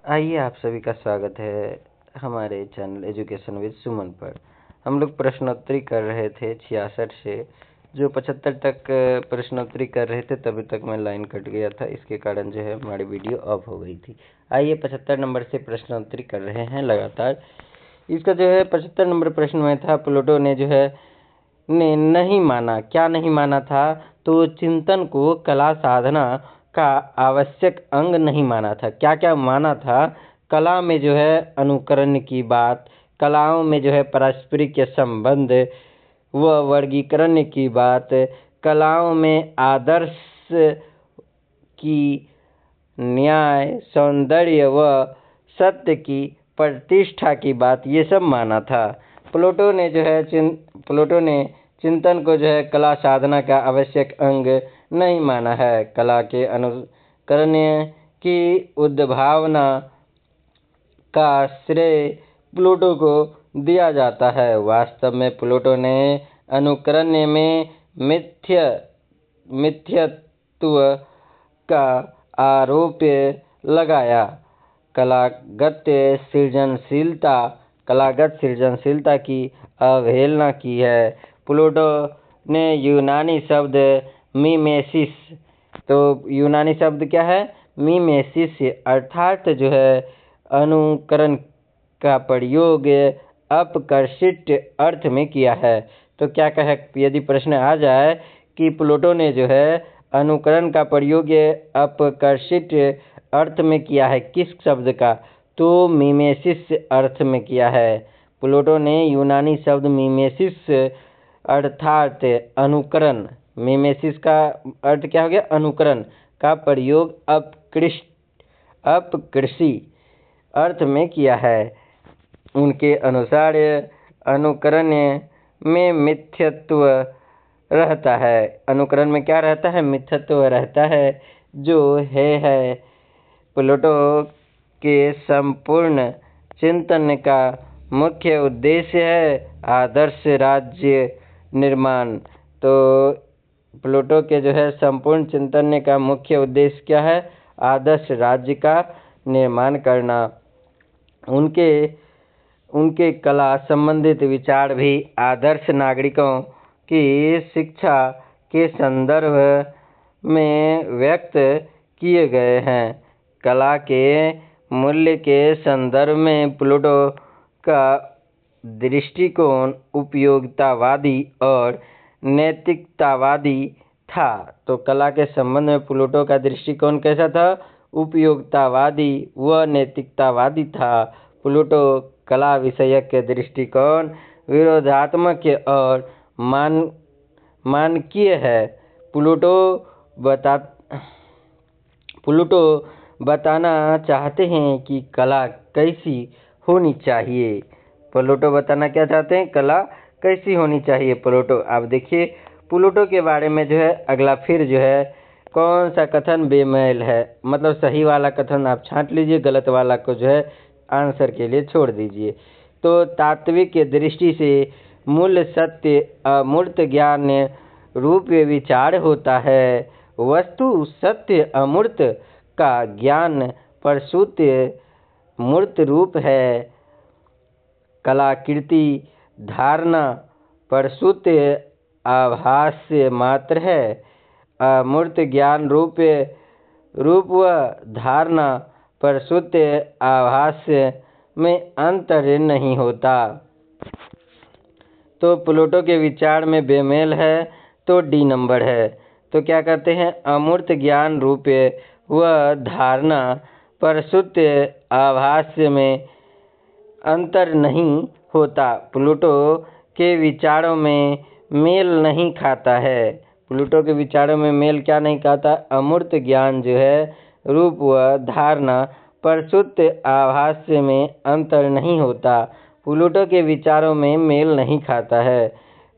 आइए आप सभी का स्वागत है हमारे चैनल एजुकेशन विद सुमन पर। हम लोग प्रश्नोत्तरी कर रहे थे 66 से जो 75 तक प्रश्नोत्तरी कर रहे थे, तभी तक मैं लाइन कट गया था, इसके कारण जो है हमारी वीडियो ऑफ हो गई थी। आइए 75 नंबर से प्रश्नोत्तरी कर रहे हैं लगातार। इसका जो है 75 नंबर प्रश्न में था, प्लूटो ने जो है ने नहीं माना, क्या नहीं माना था, तो चिंतन को कला साधना का आवश्यक अंग नहीं माना था। क्या क्या माना था? कला में जो है अनुकरण की बात, कलाओं में जो है पारस्परिक संबंध व वर्गीकरण की बात, कलाओं में आदर्श की न्याय, सौंदर्य व सत्य की प्रतिष्ठा की बात, ये सब माना था। प्लूटो ने चिंतन को जो है कला साधना का आवश्यक अंग नहीं माना है। कला के अनुकरण की उद्भावना का श्रेय प्लूटो को दिया जाता है। वास्तव में प्लूटो ने अनुकरण में मिथ्यत्व का आरोप लगाया। कलागत सृजनशीलता की अवहेलना की है। प्लूटो ने यूनानी शब्द मीमेसिस, तो यूनानी शब्द क्या है? मीमेसिस, अर्थात जो है अनुकरण का प्रयोग अपकर्षित अर्थ में किया है। तो क्या कहे, यदि प्रश्न आ जाए कि प्लूटो ने जो है अनुकरण का प्रयोग अपकर्षित अर्थ में किया है, किस शब्द का? तो मीमेसिस अर्थ में किया है। प्लूटो ने यूनानी शब्द मीमेसिस अर्थात अनुकरण, मीमेसिस का अर्थ क्या हो गया? अनुकरण का प्रयोग अपकृषि अर्थ में किया है। उनके अनुसार अनुकरण में मिथ्यत्व रहता है। अनुकरण में क्या रहता है? मिथ्यत्व रहता है, जो है प्लूटो के संपूर्ण चिंतन का मुख्य उद्देश्य है आदर्श राज्य निर्माण। तो प्लूटो के जो है संपूर्ण चिंतन का मुख्य उद्देश्य क्या है? आदर्श राज्य का निर्माण करना। उनके कला संबंधित विचार भी आदर्श नागरिकों की शिक्षा के संदर्भ में व्यक्त किए गए हैं। कला के मूल्य के संदर्भ में प्लूटो का दृष्टिकोण उपयोगितावादी और नैतिकतावादी था। तो कला के संबंध में प्लूटो का दृष्टिकोण कैसा था? उपयोगितावादी व नैतिकतावादी था। प्लूटो कला विषयक के दृष्टिकोण विरोधात्मक और मानकीय है। प्लूटो बताना चाहते हैं कि कला कैसी होनी चाहिए। प्लूटो बताना क्या चाहते हैं? कला कैसी होनी चाहिए। प्लूटो, आप देखिए प्लूटो के बारे में जो है अगला फिर जो है कौन सा कथन बेमेल है, मतलब सही वाला कथन आप छांट लीजिए, गलत वाला को जो है आंसर के लिए छोड़ दीजिए। तो तात्विक दृष्टि से मूल सत्य अमूर्त ज्ञान रूप विचार होता है। वस्तु सत्य अमूर्त का ज्ञान प्रसूत मूर्त रूप है। कलाकृति धारणा प्रसूत आभास मात्र है। अमूर्त ज्ञान रूप व धारणा प्रसूत आभास में अंतर नहीं होता। तो प्लूटो के विचार में बेमेल है, तो डी नंबर है। तो क्या कहते हैं? अमूर्त ज्ञान रूप व धारणा प्रसूत आभास में अंतर नहीं होता। प्लूटो के विचारों में मेल नहीं खाता है। प्लूटो के विचारों में मेल क्या नहीं खाता? अमूर्त ज्ञान जो है रूप व धारणा प्रसूत आभास में अंतर नहीं होता। प्लूटो के विचारों में मेल नहीं खाता है।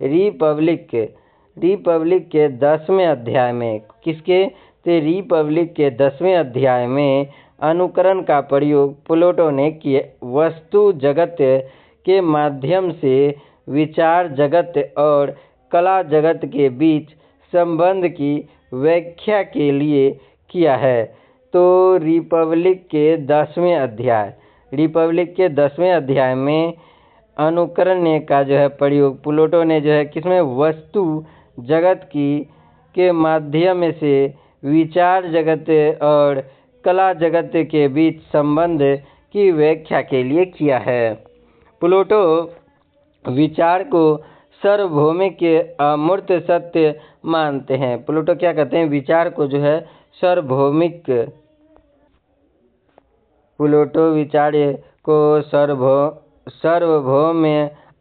रिपब्लिक के 10वें अध्याय में, किसके? तो रिपब्लिक के 10वें अध्याय में अनुकरण का प्रयोग प्लूटो ने किए। वस्तु जगत के माध्यम से विचार जगत और कला जगत के बीच संबंध की व्याख्या के लिए किया है। तो रिपब्लिक के 10वें अध्याय में अनुकरणीय का जो है प्रयोग प्लेटो ने जो है किसमें, वस्तु जगत के माध्यम से विचार जगत और कला जगत के बीच संबंध की व्याख्या के लिए किया है। प्लेटो विचार को सार्वभौमिक अमूर्त सत्य मानते हैं। प्लेटो क्या कहते हैं, विचार को जो है प्लेटो विचार को सार्वभौम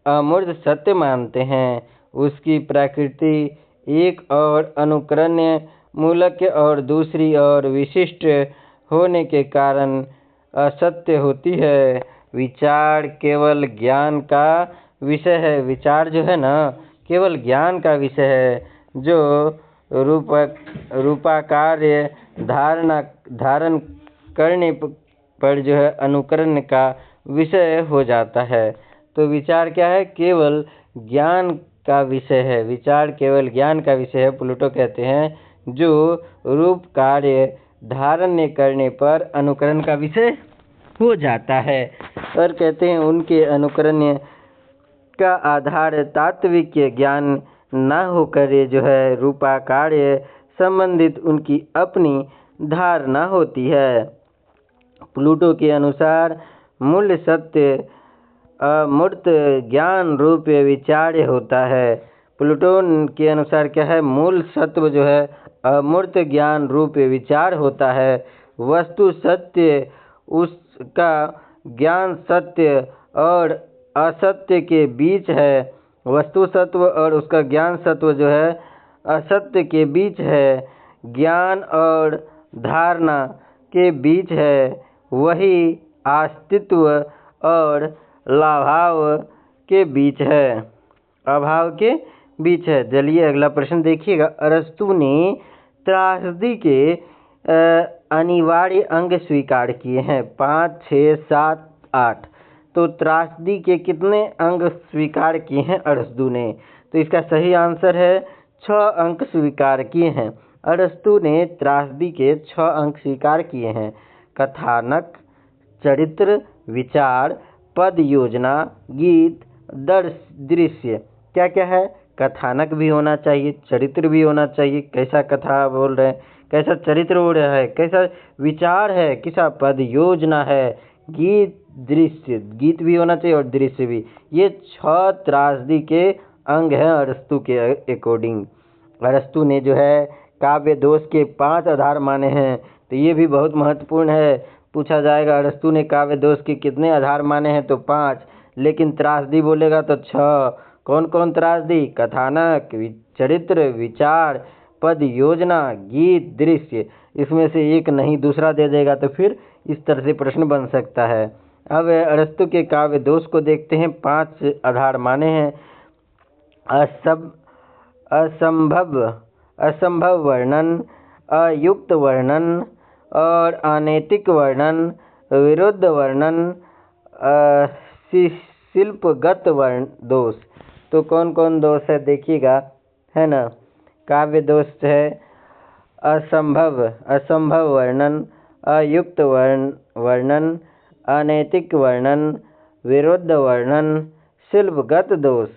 अमूर्त सत्य मानते हैं। उसकी प्रकृति एक और अनुकरणीय मूलक और दूसरी और विशिष्ट होने के कारण असत्य होती है। विचार केवल ज्ञान का विषय है। विचार जो है ना केवल ज्ञान का विषय है, जो रूपाकार धारण करने पर जो है अनुकरण का विषय हो जाता है। तो विचार क्या है, केवल ज्ञान का विषय है। विचार केवल ज्ञान का विषय है, प्लेटो कहते हैं, जो रूप कार्य धारण करने पर अनुकरण का विषय हो जाता है। और कहते हैं उनके अनुकरण का आधार तात्विक ज्ञान न होकर जो है रूपाकार संबंधित उनकी अपनी धारणा होती है। प्लेटो के अनुसार मूल सत्य अमूर्त ज्ञान रूप विचार होता है। प्लेटो के अनुसार क्या है, मूल सत्व जो है अमूर्त ज्ञान रूप विचार होता है। वस्तु सत्य उसका ज्ञान सत्य और असत्य के बीच है। वस्तु सत्व और उसका ज्ञान सत्व जो है असत्य के बीच है। ज्ञान और धारणा के बीच है। वही अस्तित्व और लाभाव के बीच है, अभाव के बीच है। चलिए अगला प्रश्न देखिएगा। अरस्तु ने त्रासदी के अनिवार्य अंग स्वीकार किए हैं 5, 6, 7, 8। तो त्रासदी के कितने अंग स्वीकार किए हैं अरस्तु ने? तो इसका सही आंसर है 6 अंक स्वीकार किए हैं। अरस्तु ने त्रासदी के 6 अंक स्वीकार किए हैं। कथानक, चरित्र, विचार, पद योजना, गीत, दृश्य। क्या क्या है? कथानक भी होना चाहिए, चरित्र भी होना चाहिए, कैसा कथा बोल रहे हैं, कैसा चरित्र हो रहा है, कैसा विचार है, कैसा पद योजना है, गीत, दृश्य, गीत भी होना चाहिए और दृश्य भी। ये 6 त्रासदी के अंग हैं अरस्तु के अकॉर्डिंग। अरस्तु ने जो है काव्य दोष के 5 आधार माने हैं, तो ये भी बहुत महत्वपूर्ण है। पूछा जाएगा अरस्तु ने काव्य दोष के कितने आधार माने हैं, तो 5, लेकिन त्रासदी बोलेगा तो 6। कौन कौन त्रासदी? कथानक, चरित्र, विचार, पद योजना, गीत, दृश्य। इसमें से एक नहीं दूसरा दे देगा तो फिर इस तरह से प्रश्न बन सकता है। अब अरस्तु के काव्य दोष को देखते हैं। 5 आधार माने हैं। असंभव वर्णन, अयुक्त वर्णन और अनैतिक वर्णन, विरुद्ध वर्णन, शिल्पगत दोष। तो कौन कौन दोष है देखिएगा, है ना। काव्य दोष है असंभव वर्णन, अयुक्त वर्णन, अनैतिक वर्णन, विरुद्ध वर्णन, शिल्पगत दोष।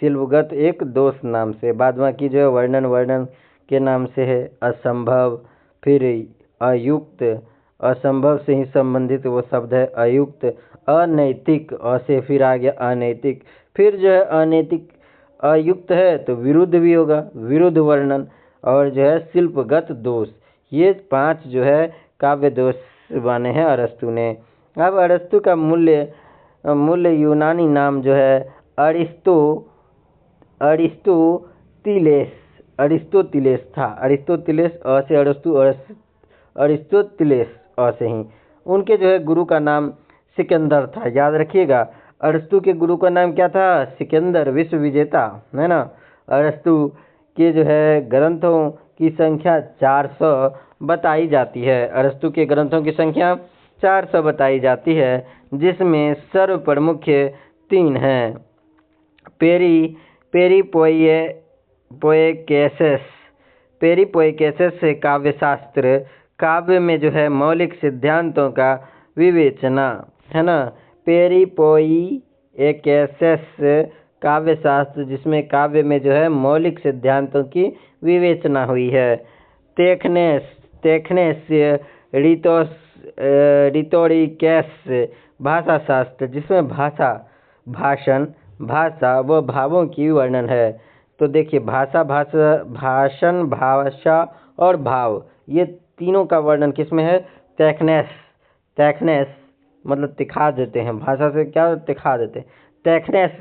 शिल्पगत एक दोष नाम से, बाद बाकी जो है वर्णन के नाम से है। असंभव, फिर अयुक्त, असंभव से ही संबंधित वो शब्द है अयुक्त। अनैतिक, से फिर आ गया अनैतिक, फिर जो है अनैतिक अयुक्त है तो विरुद्ध भी होगा, विरुद्ध वर्णन, और जो है शिल्पगत दोष। ये 5 जो है काव्य दोष बने हैं अरस्तु ने। अब अरस्तु का मूल यूनानी नाम जो है अरिस्टोतिलेस था। अरिस्टोतिलेस से अरिस्टोतिलेस से ही। उनके जो है गुरु का नाम सिकंदर था, याद रखिएगा। अरस्तु के गुरु का नाम क्या था? सिकंदर, विश्व विजेता, है ना। अरस्तु के जो है ग्रंथों की संख्या 400 बताई जाती है। अरस्तु के ग्रंथों की संख्या 400 बताई जाती है, जिसमें सर्व प्रमुख 3 हैं। पेरिपोइकेसेस से काव्यशास्त्र, काव्य में जो है मौलिक सिद्धांतों का विवेचना, है ना। पेरिपोइएकेसेस काव्य शास्त्र, जिसमें काव्य में जो है मौलिक सिद्धांतों की विवेचना हुई है। टेक्नेस रिटोरिकेस भाषा शास्त्र, जिसमें भाषा व भावों की वर्णन है। तो देखिए भाषण, भाषा और भाव, ये तीनों का वर्णन किसमें है? टेक्नेस मतलब तिखा देते हैं, भाषा से क्या तिखा देते हैं। टेक्नेस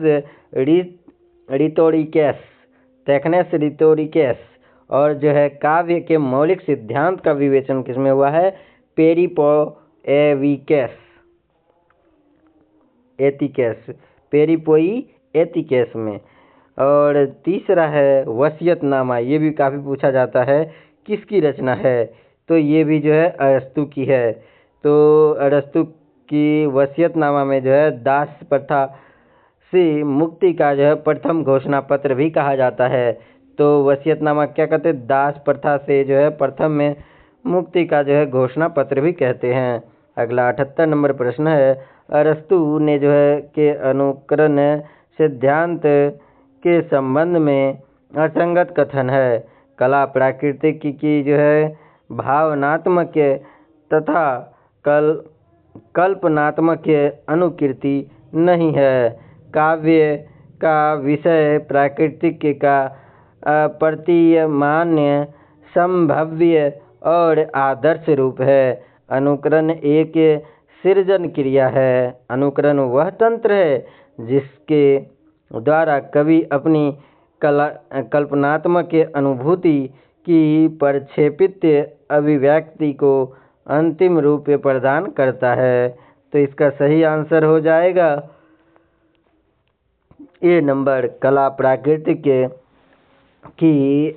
रिटोरिकेस और जो है काव्य के मौलिक सिद्धांत का विवेचन किसमें हुआ है? पेरिपोइएतिकेस में। और तीसरा है वसीयतनामा, ये भी काफ़ी पूछा जाता है, किसकी रचना है? तो ये भी जो है अरस्तु की है। तो अरस्तु की वसीयतनामा में जो है दास प्रथा से मुक्ति का जो है प्रथम घोषणा पत्र भी कहा जाता है। तो वसीयतनामा क्या कहते हैं? दास प्रथा से जो है प्रथम में मुक्ति का जो है घोषणा पत्र भी कहते हैं। अगला 78 नंबर प्रश्न है, अरस्तु ने जो है के अनुकरण सिद्धांत के संबंध में असंगत कथन है। कला प्राकृतिक की जो है भावनात्मक तथा कल्पनात्मक अनुकृति नहीं है। काव्य का विषय प्राकृतिक का प्रतीयमान्य, संभव्य और आदर्श रूप है। अनुकरण एक सृजन क्रिया है। अनुकरण वह तंत्र है जिसके द्वारा कवि अपनी कल्पनात्मक अनुभूति की प्रक्षेपित अभिव्यक्ति को अंतिम रूप प्रदान करता है। तो इसका सही आंसर हो जाएगा ए नंबर, कला प्राकृतिक की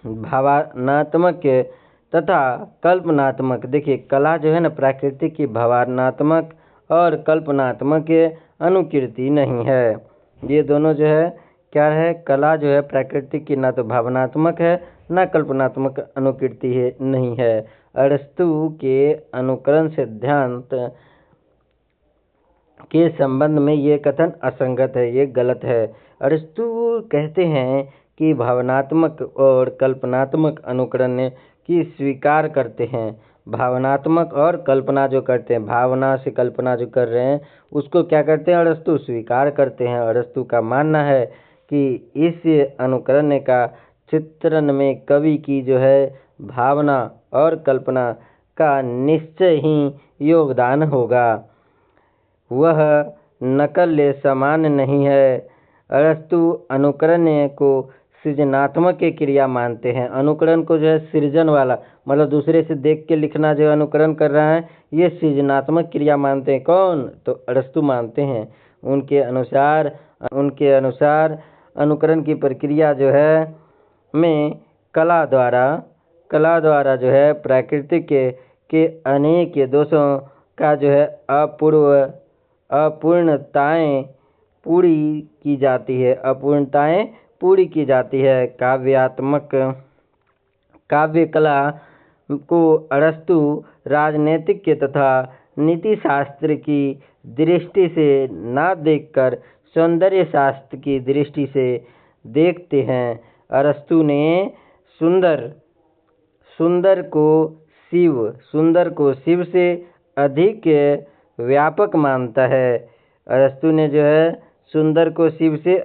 भावनात्मक तथा कल्पनात्मक। देखिए कला जो है ना प्राकृतिक की भावनात्मक और कल्पनात्मक अनुकृति नहीं है। ये दोनों जो है क्या है? कला जो है प्राकृतिक की ना तो भावनात्मक है ना कल्पनात्मक अनुकृति है नहीं है। अरस्तु के अनुकरण सिद्धांत के संबंध में ये कथन असंगत है, ये गलत है। अरस्तु कहते हैं कि भावनात्मक और कल्पनात्मक अनुकरण की स्वीकार करते हैं। भावनात्मक और कल्पना जो करते हैं, भावना से कल्पना जो कर रहे हैं, उसको क्या करते हैं? अरस्तु स्वीकार करते हैं। अरस्तु का मानना है कि इस अनुकरण का चित्रण में कवि की जो है भावना और कल्पना का निश्चय ही योगदान होगा, वह नकल समान नहीं है। अरस्तु अनुकरण को सृजनात्मक क्रिया मानते हैं। अनुकरण को जो है सृजन वाला, मतलब दूसरे से देख के लिखना जो अनुकरण कर रहा है, ये सृजनात्मक क्रिया मानते हैं। कौन? तो अरस्तु मानते हैं। उनके अनुसार अनुकरण की प्रक्रिया जो है में कला द्वारा जो है प्रकृति के अनेक दोषों का जो है अपूर्णताएं पूरी की जाती है। काव्य कला को अरस्तु राजनीतिक तथा नीति शास्त्र की दृष्टि से ना देखकर सौंदर्य शास्त्र की दृष्टि से देखते हैं। अरस्तु ने सुंदर को शिव से अधिक व्यापक मानता है। अरस्तु ने जो है सुंदर को शिव से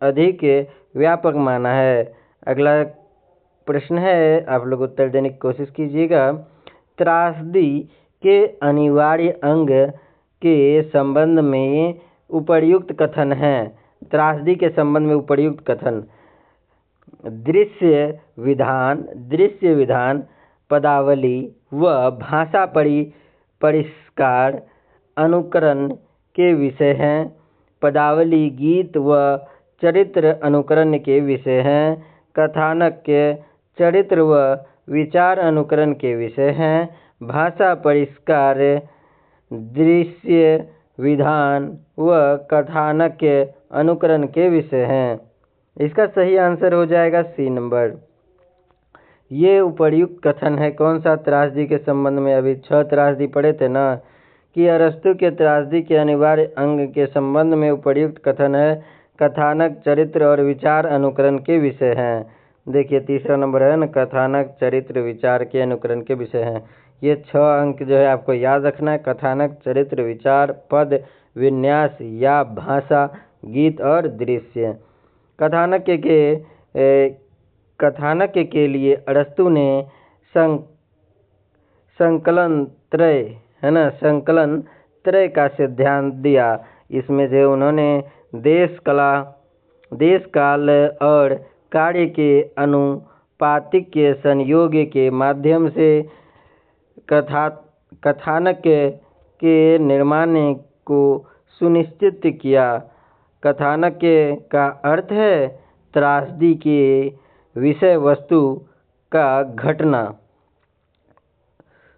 अधिक व्यापक माना है। अगला प्रश्न है, आप लोग उत्तर देने की कोशिश कीजिएगा। त्रासदी के अनिवार्य अंग के संबंध में उपर्युक्त कथन है। त्रासदी के संबंध में उपर्युक्त कथन: दृश्य विधान, पदावली व भाषा परिष्कार अनुकरण के विषय हैं। पदावली गीत व चरित्र अनुकरण के विषय हैं। कथानक के चरित्र व विचार अनुकरण के विषय हैं। भाषा परिष्कार दृश्य विधान व कथानक के अनुकरण के विषय हैं। इसका सही आंसर हो जाएगा सी नंबर। ये उपर्युक्त कथन है कौन सा त्रासदी के संबंध में? अभी 6 त्रासदी पढ़े थे ना कि अरस्तु के त्रासदी के अनिवार्य अंग के संबंध में उपर्युक्त कथन है कथानक, चरित्र और विचार अनुकरण के विषय हैं। देखिए तीसरा नंबर है ना, कथानक, चरित्र, विचार के अनुकरण के विषय हैं। ये 6 अंक जो है आपको याद रखना है। कथानक, चरित्र, विचार, पद, विन्यास या भाषा, गीत और दृश्य। कथानक के लिए अरस्तु ने संकलन त्रय है ना, संकलन त्रय का सिद्धांत दिया। इसमें जो उन्होंने देश, काल और कार्य के अनुपातिक के संयोग के माध्यम से कथानक के निर्माण को सुनिश्चित किया। कथानक का अर्थ है त्रासदी के विषय वस्तु का घटना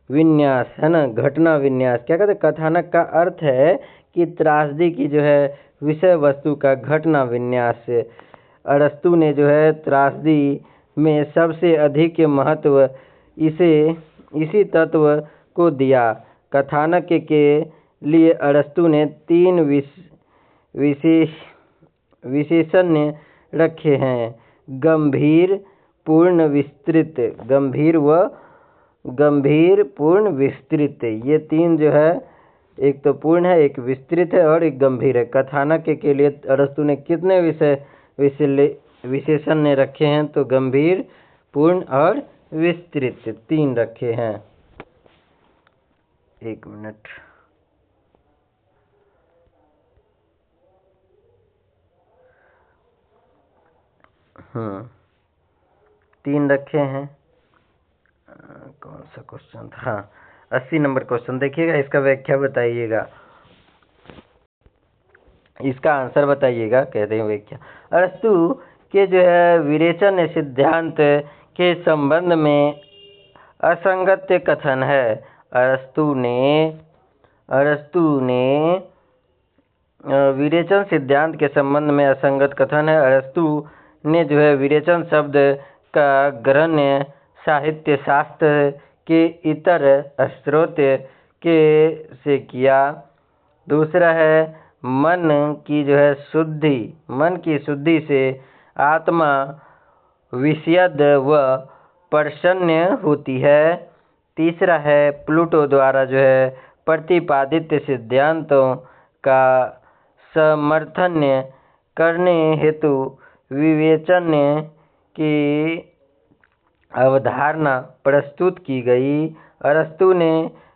विन्यास है ना, घटना विन्यास। क्या कहते हैं? कथानक का अर्थ है कि त्रासदी की जो है विषय वस्तु का घटना विन्यास। अरस्तु ने जो है त्रासदी में सबसे अधिक महत्व इसी तत्व को दिया। कथानक के लिए अरस्तु ने 3 विशेषण रखे हैं: गंभीर, पूर्ण, विस्तृत। गंभीर, पूर्ण, विस्तृत, ये 3 जो है, एक तो पूर्ण है, एक विस्तृत है और एक गंभीर है। कथानक के लिए अरस्तु ने कितने विशेषण ने रखे हैं? तो गंभीर, पूर्ण और विस्तृत 3 रखे हैं। 1 मिनट। हाँ, 3 रखे हैं। कौन सा क्वेश्चन था? हाँ, 80 नंबर क्वेश्चन देखिएगा, इसका व्याख्या बताइएगा, इसका आंसर बताइएगा। कहते हैं व्याख्या, अरस्तु के जो है विरेचन सिद्धांत के संबंध में असंगत कथन है। अरस्तु ने विरेचन सिद्धांत के संबंध में असंगत कथन है। अरस्तु ने जो है विरेचन शब्द का ग्रहण साहित्य शास्त्र के इतर स्रोत से किया। दूसरा है मन की शुद्धि से आत्मा विषयद व प्रसन्न होती है। तीसरा है प्लूटो द्वारा जो है प्रतिपादित सिद्धांतों का समर्थन करने हेतु विवेचन की अवधारणा प्रस्तुत की गई। अरस्तु ने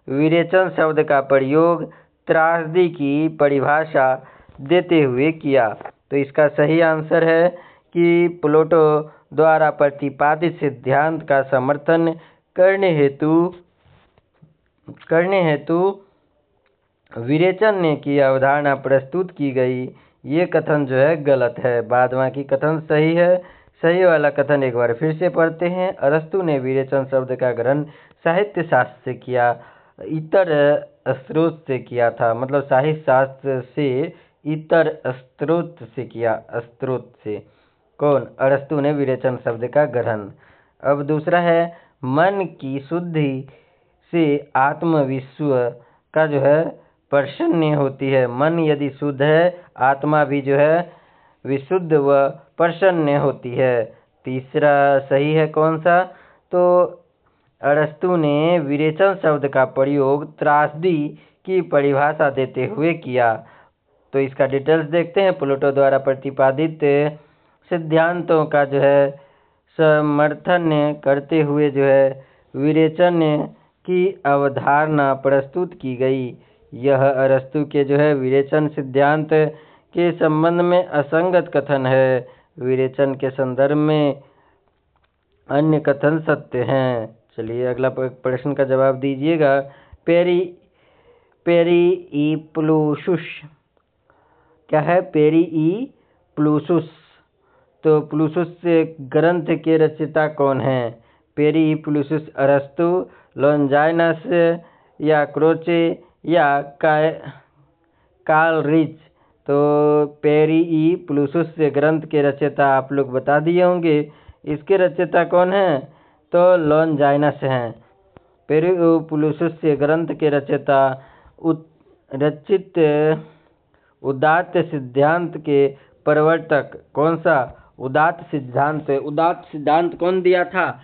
विरेचन शब्द का प्रयोग त्रासदी की परिभाषा देते हुए किया। तो इसका सही आंसर है कि प्लूटो द्वारा प्रतिपादित सिद्धांत का समर्थन करने हेतु विरेचन की अवधारणा प्रस्तुत की गई। ये कथन जो है गलत है, बाद बाकी कथन सही है। सही वाला कथन एक बार फिर से पढ़ते हैं। अरस्तु ने विरेचन शब्द का ग्रहण साहित्य शास्त्र से किया, इतर स्रोत से किया था, मतलब साहित्य शास्त्र से इतर स्रोत से किया। स्रोत से कौन? अरस्तु ने विरेचन शब्द का ग्रहण। अब दूसरा है मन की शुद्धि से आत्मविश्व का जो है प्रसन्न होती है। मन यदि शुद्ध है, आत्मा भी जो है विशुद्ध व प्रसन्न होती है। तीसरा सही है कौन सा? तो अरस्तु ने विरेचन शब्द का प्रयोग त्रासदी की परिभाषा देते हुए किया। तो इसका डिटेल्स देखते हैं। प्लूटो द्वारा प्रतिपादित सिद्धांतों का जो है समर्थन करते हुए जो है विरेचन की अवधारणा प्रस्तुत की गई। यह अरस्तु के जो है विरेचन सिद्धांत के संबंध में असंगत कथन है। विरेचन के संदर्भ में अन्य कथन सत्य हैं। चलिए अगला प्रश्न का जवाब दीजिएगा। पेरिप्लूसुस क्या है? पेरिप्लूसुस। तो प्लूसुस ग्रंथ के रचयिता कौन है? पेरिप्लूसुस अरस्तु, लॉन्जाइनस या क्रोचे या कालरिज। तो पेरिप्लूसुस ग्रंथ के रचयिता आप लोग बता दिए होंगे। इसके रचयिता कौन है? तो लॉन्जाइनस हैं। पेरिप्लुसस ग्रंथ के रचयिता रचित उदात्त सिद्धांत के प्रवर्तक कौन सा? उदात्त सिद्धांत कौन दिया था?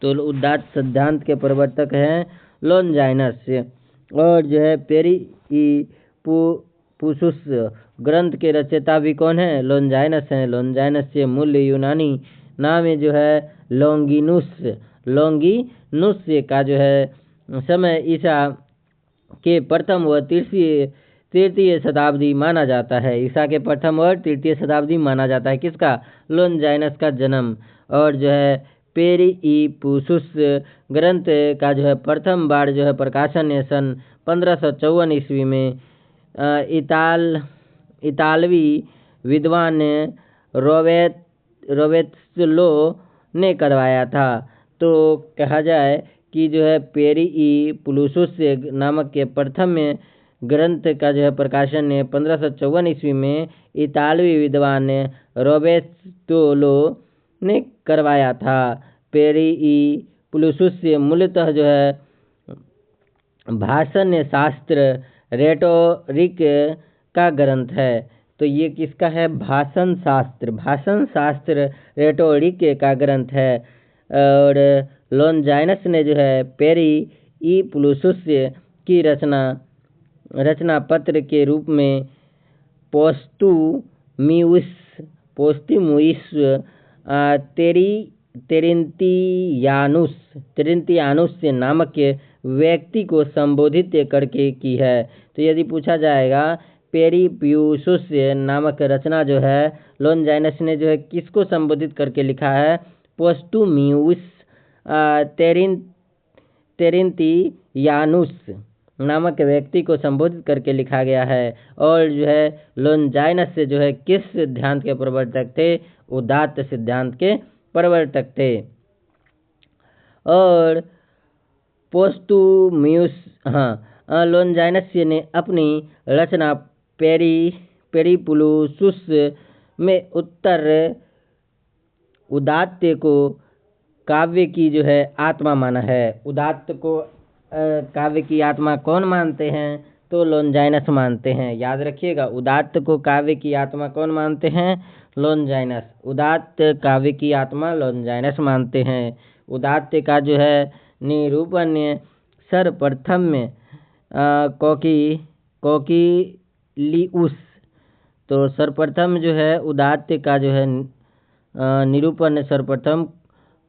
तो उदात्त सिद्धांत के प्रवर्तक हैं लॉन्जाइनस। और जो है पेरिप्लुसस ग्रंथ के रचयिता भी कौन है? लॉन्जाइनस हैं। लॉन्जाइनस से मूल यूनानी नाम है जो है लॉन्गिनुस का जो है समय ईसा के प्रथम व तृतीय शताब्दी माना जाता है। ईसा के प्रथम और तृतीय शताब्दी माना जाता है। किसका? लॉन्जाइनस का जन्म। और जो है पेरिप्लुसस ग्रंथ का जो है प्रथम बार जो है प्रकाशन सन 1554 ईस्वी में इतालवी विद्वान रोवेत्सलो ने करवाया था। तो कहा जाए कि जो है पेरिप्लुसस नामक के प्रथम ग्रंथ का जो है प्रकाशन 1554 ईस्वी में इतालवी विद्वान रोवेत्सलो ने करवाया था। पेरिप्लुसस मूलतः जो है भाषण शास्त्र रेटोरिक का ग्रंथ है। तो ये किसका है? भाषण शास्त्र रेटोरिक का ग्रंथ है। और लॉन्जाइनस ने जो है पेरिप्लुसस की रचना पत्र के रूप में पोस्टुमुइस तेरिन्तियानुस नामक व्यक्ति को संबोधित करके की है। तो यदि पूछा जाएगा पेरिप्लुसस नामक रचना जो है लॉन्जाइनस ने जो है किसको संबोधित करके लिखा है? पोस्टुमुइस तेरिन्तियानुस नामक व्यक्ति को संबोधित करके लिखा गया है। और जो है लॉन्जाइनस से जो है किस सिद्धांत के प्रवर्तक थे? उदात्त सिद्धांत के प्रवर्तक थे। और पोस्टुमुइस लॉन्जाइनस ने अपनी रचना पेरिप्लुसस में उदात्त को काव्य की जो है आत्मा माना है। उदात्त को काव्य की आत्मा कौन मानते हैं? तो लॉन्जाइनस मानते हैं। याद रखिएगा, उदात्त को काव्य की आत्मा कौन मानते हैं? लॉन्जाइनस। उदात्त काव्य की आत्मा लॉन्जाइनस मानते हैं। उदात्त का जो है निरूपण सर्वप्रथम कोकिलिउस। तो सर्वप्रथम जो है उदात्त का जो है निरूपण सर्वप्रथम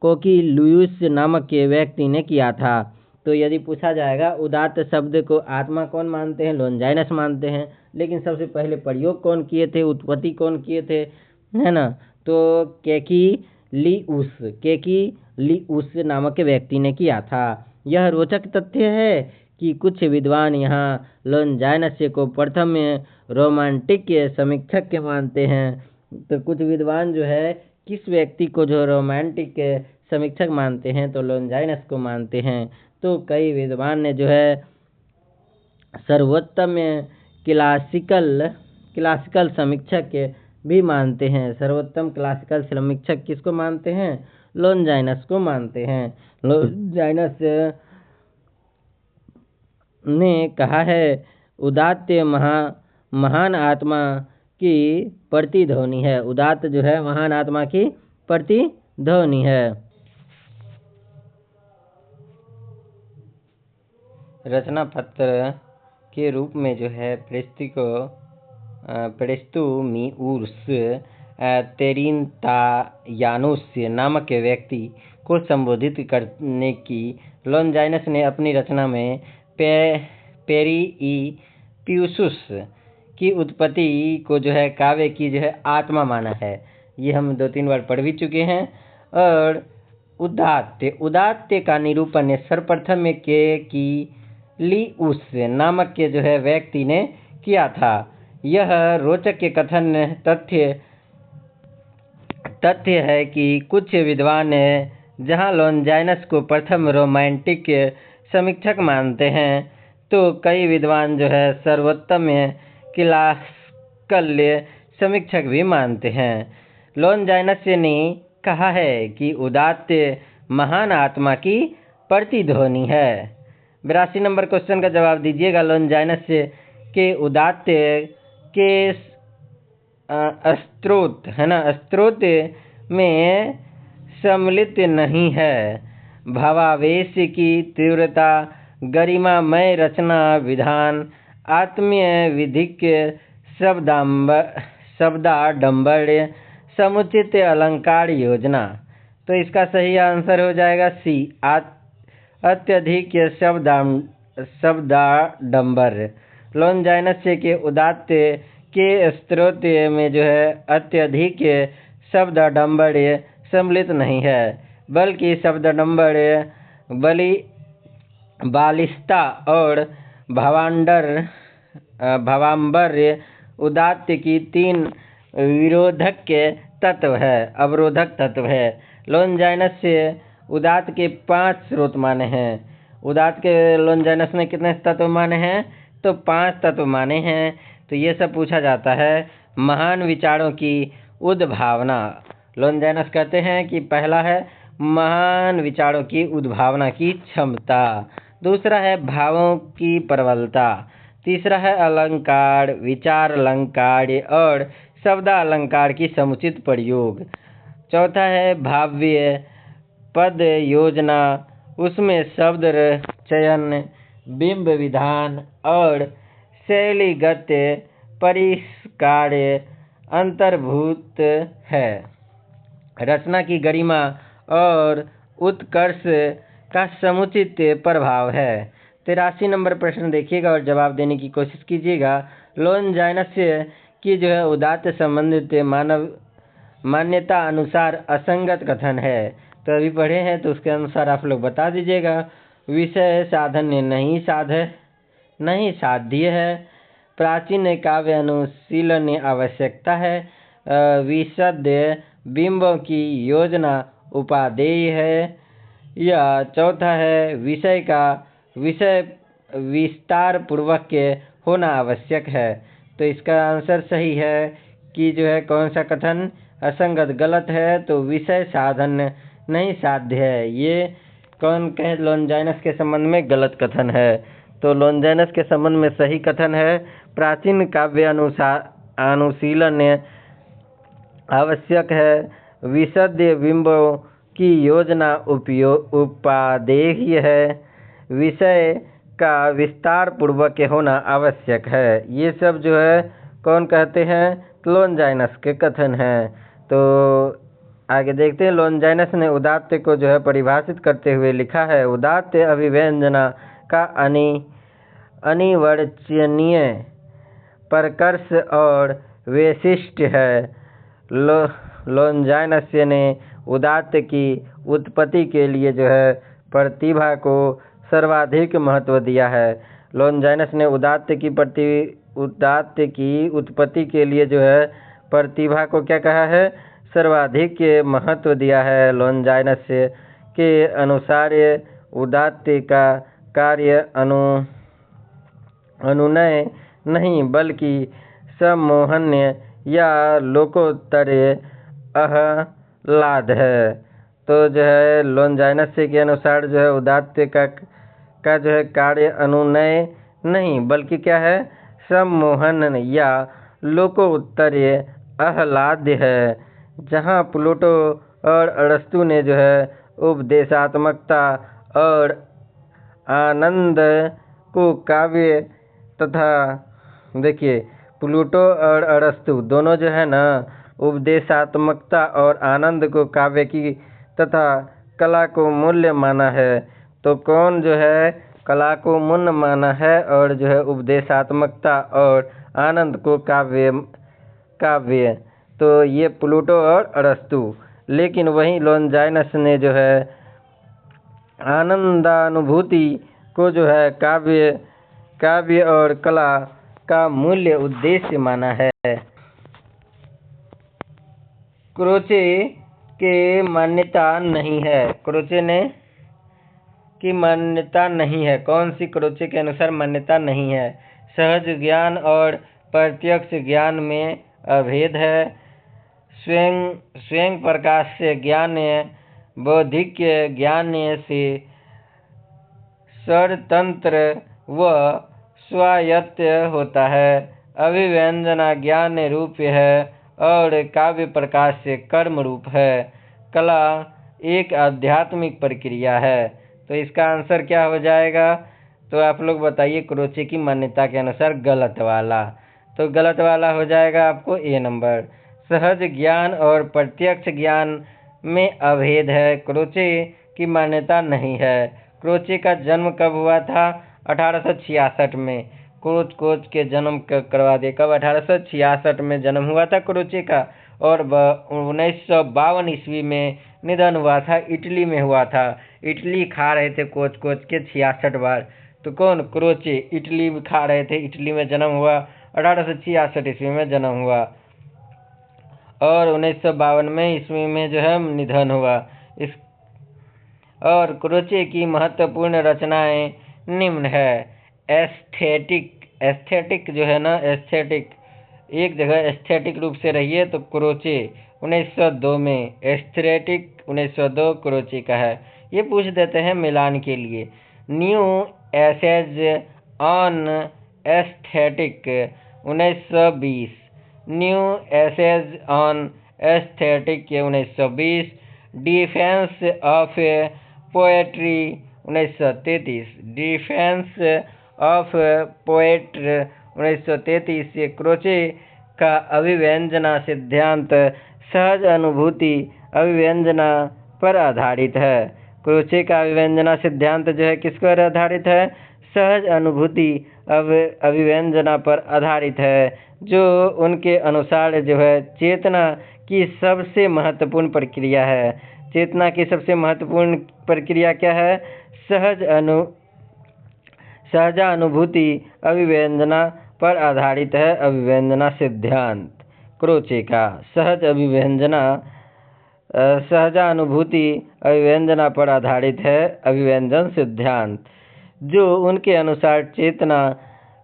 कोकिलिउस नामक के व्यक्ति ने किया था। तो यदि पूछा जाएगा उदात्त शब्द को आत्मा कौन मानते हैं? लॉन्जाइनस मानते हैं। लेकिन सबसे पहले प्रयोग कौन किए थे? उत्पत्ति कौन किए थे? है ना? तो केकिलिउस नामक व्यक्ति ने किया था। यह रोचक तथ्य है कि कुछ विद्वान यहाँ लॉन्जाइनस को प्रथम रोमांटिक समीक्षक मानते हैं। तो कुछ विद्वान जो है किस व्यक्ति को जो रोमांटिक समीक्षक मानते हैं? तो लॉन्जाइनस को मानते हैं। तो कई विद्वान ने जो है सर्वोत्तम क्लासिकल समीक्षक भी मानते हैं। सर्वोत्तम क्लासिकल समीक्षक किसको मानते हैं? लॉन्जाइनस को मानते हैं। लॉन्जाइनस ने कहा है उदात्त महान आत्मा की प्रतिध्वनि है। उदात्त जो है महान आत्मा की प्रतिध्वनि है। रचना पत्र के रूप में जो है पोस्टुमुइस तेरिन्तियानुस नामक व्यक्ति को संबोधित करने की लॉन्जाइनस ने अपनी रचना में पेरिप्लुसस की उत्पत्ति को जो है काव्य की जो है आत्मा माना है। ये हम 2-3 बार पढ़ भी चुके हैं। और उदात्त का निरूपण सर्वप्रथम केकिलिउस नामक के जो है व्यक्ति ने किया था। यह रोचक के कथन तथ्य है कि कुछ विद्वान जहां लॉन्जाइनस को प्रथम रोमांटिक समीक्षक मानते हैं, तो कई विद्वान जो है सर्वोत्तम क्लासिकल समीक्षक भी मानते हैं। लॉन्जाइनस ने कहा है कि उदात्त महान आत्मा की प्रतिध्वनि है। 82 नंबर क्वेश्चन का जवाब दीजिएगा। लॉन्जाइनस के उदात्त के स्रोत है ना, स्रोत में सम्मिलित नहीं है। भावावेश की तीव्रता, गरिमामय रचना विधान, आत्मीय विधिक शब्दाडंबर, समुचित अलंकार योजना। तो इसका सही आंसर हो जाएगा सी, अत्यधिक शब्दाडंबर। लॉन्जाइनस के उदात्त के स्रोत में जो है अत्यधिक शब्दाडंबर सम्मिलित नहीं है, बल्कि शब्दाडंबर बालिशता और भावांबर उदात्त की 3 विरोधक तत्व है, अवरोधक तत्व है। लॉन्जाइनस से उदात्त के 5 स्रोत माने हैं। उदात्त के लॉन्जाइनस ने कितने तत्व माने हैं? तो 5 तत्व माने हैं। तो ये सब पूछा जाता है। महान विचारों की उद्भावना, लॉन्जाइनस कहते हैं कि पहला है महान विचारों की उद्भावना की क्षमता, दूसरा है भावों की प्रबलता, तीसरा है अलंकार, विचार अलंकार और शब्दालंकार की समुचित प्रयोग, चौथा है भाव्य पद योजना, उसमें शब्द चयन, बिंब विधान और शैलीगत परिष्कार अंतर्भूत है। रचना की गरिमा और उत्कर्ष का समुचित प्रभाव है। 83 नंबर प्रश्न देखिएगा और जवाब देने की कोशिश कीजिएगा। लॉन्जाइनस की जो है उदात्त संबंधित मानव मान्यता अनुसार असंगत कथन है। तो अभी पढ़े हैं तो उसके अनुसार आप लोग बता दीजिएगा। विषय साधन नहीं साध्य है। प्राचीन काव्य अनुशीलन आवश्यकता है। विशद बिंबों की योजना उपादेय है। या चौथा है विषय विस्तार पूर्वक के होना आवश्यक है। तो इसका आंसर सही है कि जो है कौन सा कथन असंगत गलत है, तो विषय साधन नहीं साध्य है, ये कौन कहे लॉन्जाइनस के संबंध में गलत कथन है। तो लॉन्जाइनस के संबंध में सही कथन है प्राचीन काव्य अनुशीलन आवश्यक है। विशद बिंबों की योजना उपादेय है। विषय का विस्तार पूर्वक होना आवश्यक है। ये सब जो है कौन कहते हैं? लॉन्जाइनस के कथन हैं। तो आगे देखते हैं। लॉन्जाइनस ने उदात्त को जो है परिभाषित करते हुए लिखा है, उदात्त अभिव्यंजना का अनिर्वचनीय प्रकर्ष और वैशिष्ट्य है। लॉन्जाइनस ने उदात्त की उत्पत्ति के लिए जो है प्रतिभा को सर्वाधिक महत्व दिया है। लॉन्जाइनस ने उदात्त की उत्पत्ति के लिए जो है प्रतिभा को क्या कहा है? सर्वाधिक महत्व दिया है। लॉन्जाइनस के अनुसार उदात्त का कार्य अनुनय नहीं बल्कि सम्मोहन या लोकोत्तर आह्लाद है। तो जो है लॉन्जाइनस के अनुसार जो है उदात्त का जो है कार्य अनुनय नहीं बल्कि क्या है? सम्मोहन या लोकोत्तर आह्लाद है। जहाँ प्लेटो और अरस्तु ने जो है उपदेशात्मकता और आनंद को काव्य तथा देखिए प्लेटो और अरस्तु दोनों जो है ना उपदेशात्मकता और आनंद को काव्य की तथा कला को मूल्य माना है। तो कौन जो है कला को मूल्य माना है और जो है उपदेशात्मकता और आनंद को काव्य, तो ये प्लेटो और अरस्तु। लेकिन वहीं लॉन्जाइनस ने जो है आनंदानुभूति को जो है काव्य और कला का मूल्य उद्देश्य माना है। क्रोचे के मान्यता नहीं है। क्रोचे ने की मान्यता नहीं है। कौन सी क्रोचे के अनुसार मान्यता नहीं है? सहज ज्ञान और प्रत्यक्ष ज्ञान में अभेद है। स्वयं प्रकाश से ज्ञान बौद्धिक ज्ञान से स्वतंत्र व स्वायत्त होता है। अभिव्यंजना ज्ञान रूप है और काव्य प्रकाश से कर्म रूप है। कला एक आध्यात्मिक प्रक्रिया है। तो इसका आंसर क्या हो जाएगा? तो आप लोग बताइए क्रोचे की मान्यता के अनुसार गलत वाला। तो गलत वाला हो जाएगा आपको ए नंबर। सहज ज्ञान और प्रत्यक्ष ज्ञान में अभेद है, क्रोचे की मान्यता नहीं है। क्रोचे का जन्म कब हुआ था? 1866 में। कोच के जन्म करवा दे। कब? 1866 में जन्म हुआ था क्रोचे का और 1952 ईस्वी में निधन हुआ था। इटली में हुआ था। इटली खा रहे थे कोच के 66 बार। तो कौन? क्रोचे। इटली में खा रहे थे, इटली में जन्म हुआ, 1866 ईस्वी में जन्म हुआ और 1952 में ईस्वी में जो है निधन हुआ। इस और क्रोचे की महत्वपूर्ण रचनाएं निम्न है। एस्थेटिक जो है ना, एस्थेटिक, एक जगह एस्थेटिक रूप से रहिए तो क्रोचे 1902 में, एस्थेटिक 1902 क्रोचे का है। ये पूछ देते हैं मिलान के लिए। New essays on aesthetic 1920, new essays on aesthetic 1920, defence of poetry 1933, defence of poetry 1933 से क्रोचे का अभिव्यंजना सिद्धांत सहज अनुभूति अभिव्यंजना पर आधारित है। क्रोचे का अभिव्यंजना सिद्धांत जो है किस पर आधारित है? सहज अनुभूति अभिव्यंजना पर आधारित है, जो उनके अनुसार जो है चेतना की सबसे महत्वपूर्ण प्रक्रिया है। चेतना की सबसे महत्वपूर्ण प्रक्रिया क्या है? सहजानुभूति अभिव्यंजना पर आधारित है अभिव्यंजना सिद्धांत क्रोचे का। सहजानुभूति अभिव्यंजना पर आधारित है अभिव्यंजन सिद्धांत, जो उनके अनुसार चेतना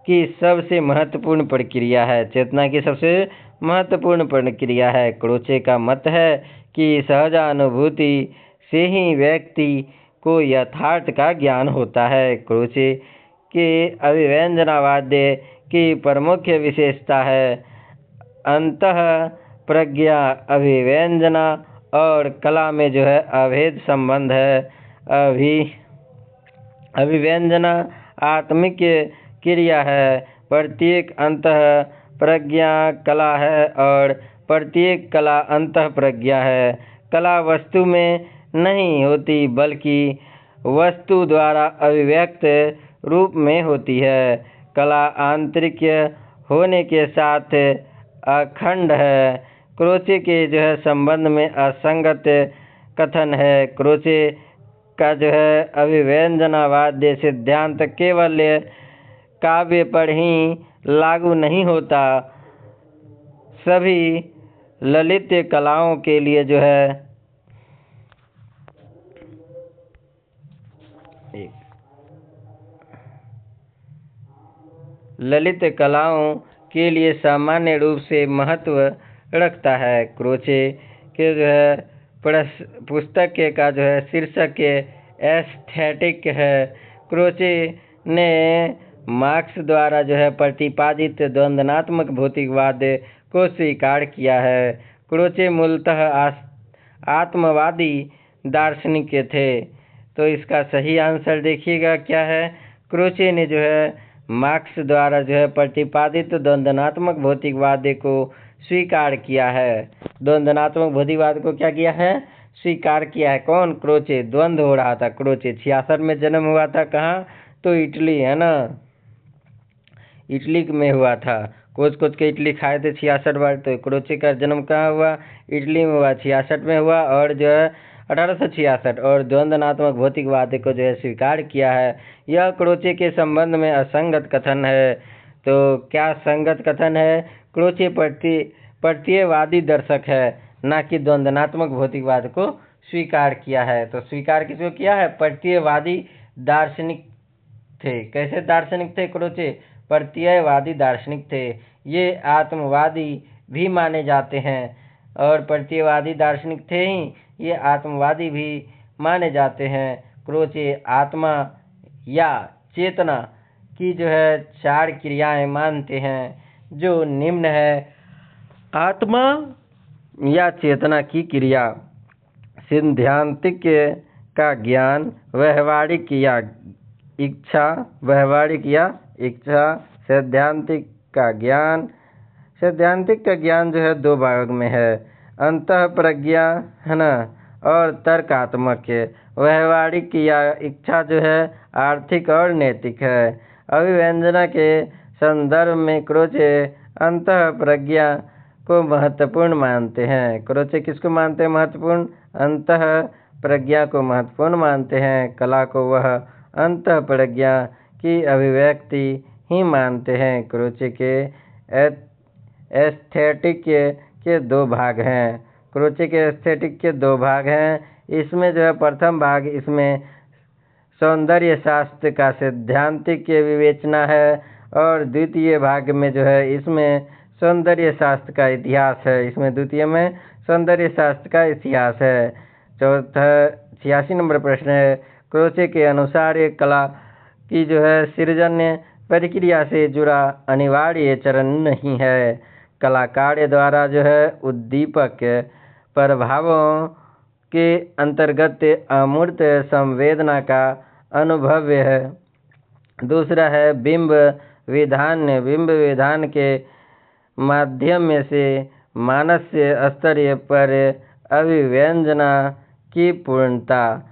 की सबसे महत्वपूर्ण प्रक्रिया है। चेतना की सबसे महत्वपूर्ण प्रक्रिया है। क्रोचे का मत है कि सहजानुभूति से ही व्यक्ति को यथार्थ का ज्ञान होता है। क्रोचे के अभिव्यंजनावाद की प्रमुख विशेषता है अंतः प्रज्ञा अभिव्यंजना और कला में जो है अभेद संबंध है। अभिव्यंजना आत्मिक क्रिया है, प्रत्येक अंतः प्रज्ञा कला है और प्रत्येक कला अंतः प्रज्ञा है। कला वस्तु में नहीं होती बल्कि वस्तु द्वारा अभिव्यक्त रूप में होती है। कला आंतरिक होने के साथ अखंड है। क्रोचे के जो है संबंध में असंगत कथन है। क्रोचे का जो है अभिव्यंजनावाद सिद्धांत केवल काव्य पर ही लागू नहीं होता, सभी ललित कलाओं के लिए जो है ललित कलाओं के लिए सामान्य रूप से महत्व रखता है। क्रोचे के जो है पुस्तक का जो है शीर्षक एस्थेटिक है। क्रोचे ने मार्क्स द्वारा जो है प्रतिपादित द्वंद्वात्मक भौतिकवाद को स्वीकार किया है। क्रोचे मूलतः आत्मवादी दार्शनिक थे। तो इसका सही आंसर देखिएगा क्या है? क्रोचे ने जो है मार्क्स द्वारा जो है प्रतिपादित द्वंद्वात्मक भौतिकवाद को स्वीकार किया है। द्वंद्वात्मक भौतिकवाद को क्या किया है? स्वीकार किया है। कौन? क्रोचे। द्वंद्व हो रहा था। क्रोचे 66 में जन्म हुआ था। कहाँ? तो इटली, है ना, इटली में हुआ था। कोच के इटली खाए थे 66 बार। तो क्रोचे का जन्म कहाँ हुआ? इटली में हुआ, 66 में हुआ और जो है 1866, और द्वंद्वात्मक भौतिकवाद को जो है स्वीकार किया है। यह क्रोचे के संबंध में असंगत कथन है। तो क्या संगत कथन है? क्रोचे प्रत्ययवादी दर्शक है, ना कि द्वंद्वात्मक भौतिकवाद को स्वीकार किया है। तो स्वीकार किसको किया है? प्रत्ययवादी दार्शनिक थे। कैसे दार्शनिक थे क्रोचे? प्रत्ययवादी दार्शनिक थे। ये आत्मवादी भी माने जाते हैं और प्रत्ययवादी दार्शनिक थे ही, ये आत्मवादी भी माने जाते हैं। क्रोचे आत्मा या चेतना की जो है 4 क्रियाएं मानते हैं, जो निम्न है। आत्मा या चेतना की क्रिया: सिद्धांतिक का ज्ञान, व्यवहारिक या इच्छा, सैद्धांतिक का ज्ञान। सैद्धांतिक का ज्ञान जो है 2 भाग में है, अंतःप्रज्ञा है ना, और तर्कात्मक। व्यवहारिक या इच्छा जो है आर्थिक और नैतिक है। अभिव्यंजना के संदर्भ में क्रोचे अंतःप्रज्ञा को महत्वपूर्ण मानते हैं। क्रोचे किसको मानते हैं महत्वपूर्ण? अंतःप्रज्ञा को महत्वपूर्ण मानते हैं। कला को वह अंतःप्रज्ञा की अभिव्यक्ति ही मानते हैं। क्रोचे के एस्थेटिक के 2 भाग हैं। क्रोचे के एस्थेटिक के 2 भाग हैं। इसमें जो है प्रथम भाग, इसमें सौंदर्य शास्त्र का सैद्धांतिक विवेचना है, और द्वितीय भाग में जो है इसमें सौंदर्य शास्त्र का इतिहास है। इसमें द्वितीय में सौंदर्य शास्त्र का इतिहास है। चौथा 86 नंबर प्रश्न है, क्रोचे के अनुसार एक कला की जो है सृजन प्रक्रिया से जुड़ा अनिवार्य चरण नहीं है। कलाकार द्वारा जो है उद्दीपक प्रभावों के अंतर्गत अमूर्त संवेदना का अनुभव है। दूसरा है बिंब विधान के माध्यम से मानस्य स्तर पर अभिव्यंजना की पूर्णता।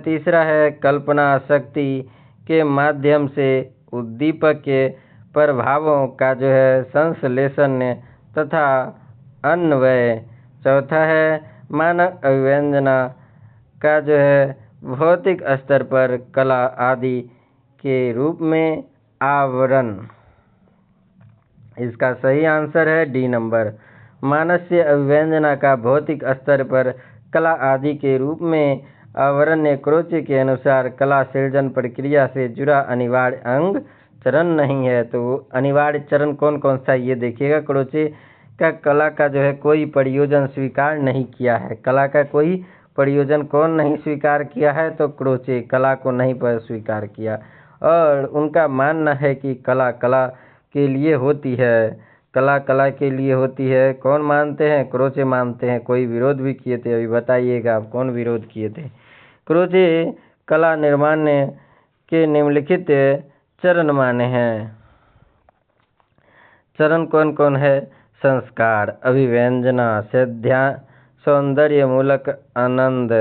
तीसरा है कल्पना शक्ति के माध्यम से उद्दीपक के प्रभावों का जो है संश्लेषण तथा अन्वय। चौथा है मानक अभिव्यंजना का जो है भौतिक स्तर पर कला आदि के रूप में आवरण। इसका सही आंसर है डी नंबर। मानस्य अभिव्यंजना का भौतिक स्तर पर कला आदि के रूप में आवरण क्रोचे के अनुसार कला सृजन प्रक्रिया से जुड़ा अनिवार्य अंग चरण नहीं है। तो अनिवार्य चरण कौन कौन सा ये देखिएगा। क्रोचे का कला का जो है कोई प्रयोजन स्वीकार नहीं किया है। कला का कोई प्रयोजन कौन नहीं स्वीकार किया है? तो क्रोचे कला को नहीं पर स्वीकार किया, और उनका मानना है कि कला कला के लिए होती है। कला कला के लिए होती है। कौन मानते हैं? क्रोचे मानते हैं। कोई विरोध भी किए थे? अभी बताइएगा आप कौन विरोध किए थे। क्रोचे कला निर्माण के निम्नलिखित चरण माने हैं। चरण कौन कौन है? संस्कार, अभिव्यंजना, सौंदर्य मूलक आनंद,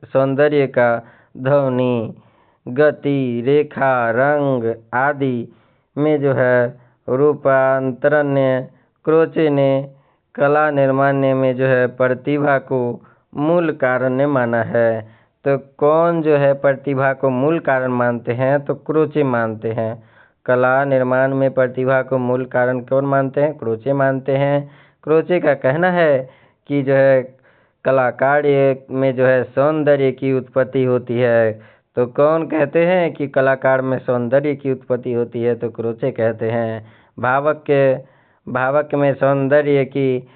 सौंदर्य का ध्वनि, गति, रेखा, रंग आदि में जो है रूपांतरण। क्रोचे ने कला निर्माण में जो है प्रतिभा को मूल कारण माना है। तो कौन जो है प्रतिभा को मूल कारण मानते हैं? तो क्रोचे मानते हैं। कला निर्माण में प्रतिभा को मूल कारण कौन मानते हैं? क्रोचे मानते हैं। क्रोचे का कहना है कि जो है कलाकार में जो है सौंदर्य की उत्पत्ति होती है। तो कौन कहते हैं कि कलाकार में सौंदर्य की उत्पत्ति होती है? तो क्रोचे कहते हैं। भावक में सौंदर्य की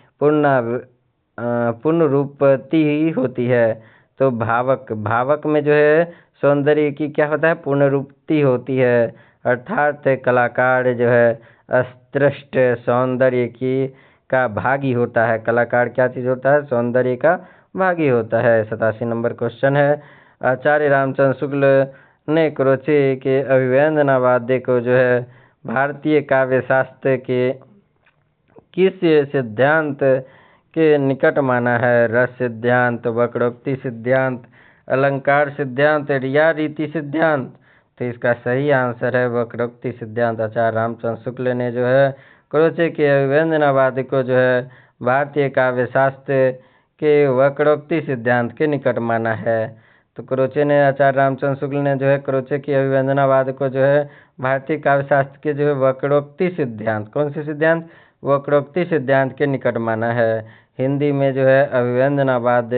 पुनरुत्पत्ति ही होती है। तो भावक में जो है सौंदर्य की क्या होता है? पुनरुत्पत्ति होती है। अर्थात कलाकार जो है अस्पष्ट सौंदर्य की का भागी होता है। कलाकार क्या चीज़ होता है? सौंदर्य का भागी होता है। 87 नंबर क्वेश्चन है, आचार्य रामचंद्र शुक्ल ने क्रोचे के अभिव्यंजनावाद को जो है भारतीय काव्य शास्त्र के किस सिद्धांत के निकट माना है? रस सिद्धांत, वक्रोक्ति सिद्धांत, अलंकार सिद्धांत या रीति सिद्धांत? तो इसका सही आंसर है वक्रोक्ति सिद्धांत। आचार्य रामचंद्र शुक्ल ने जो है क्रोचे के अभिव्यंजनावाद को जो है भारतीय काव्य शास्त्र के वक्रोक्ति सिद्धांत के निकट माना है। तो क्रोचे ने, आचार्य रामचंद्र शुक्ल ने जो है क्रोचे के अभिव्यंजनावाद को जो है भारतीय काव्य शास्त्र के जो है वक्रोक्ति सिद्धांत, कौन से सिद्धांत? वक्रोक्ति सिद्धांत के निकट माना है। हिंदी में जो है अभिव्यंजनावाद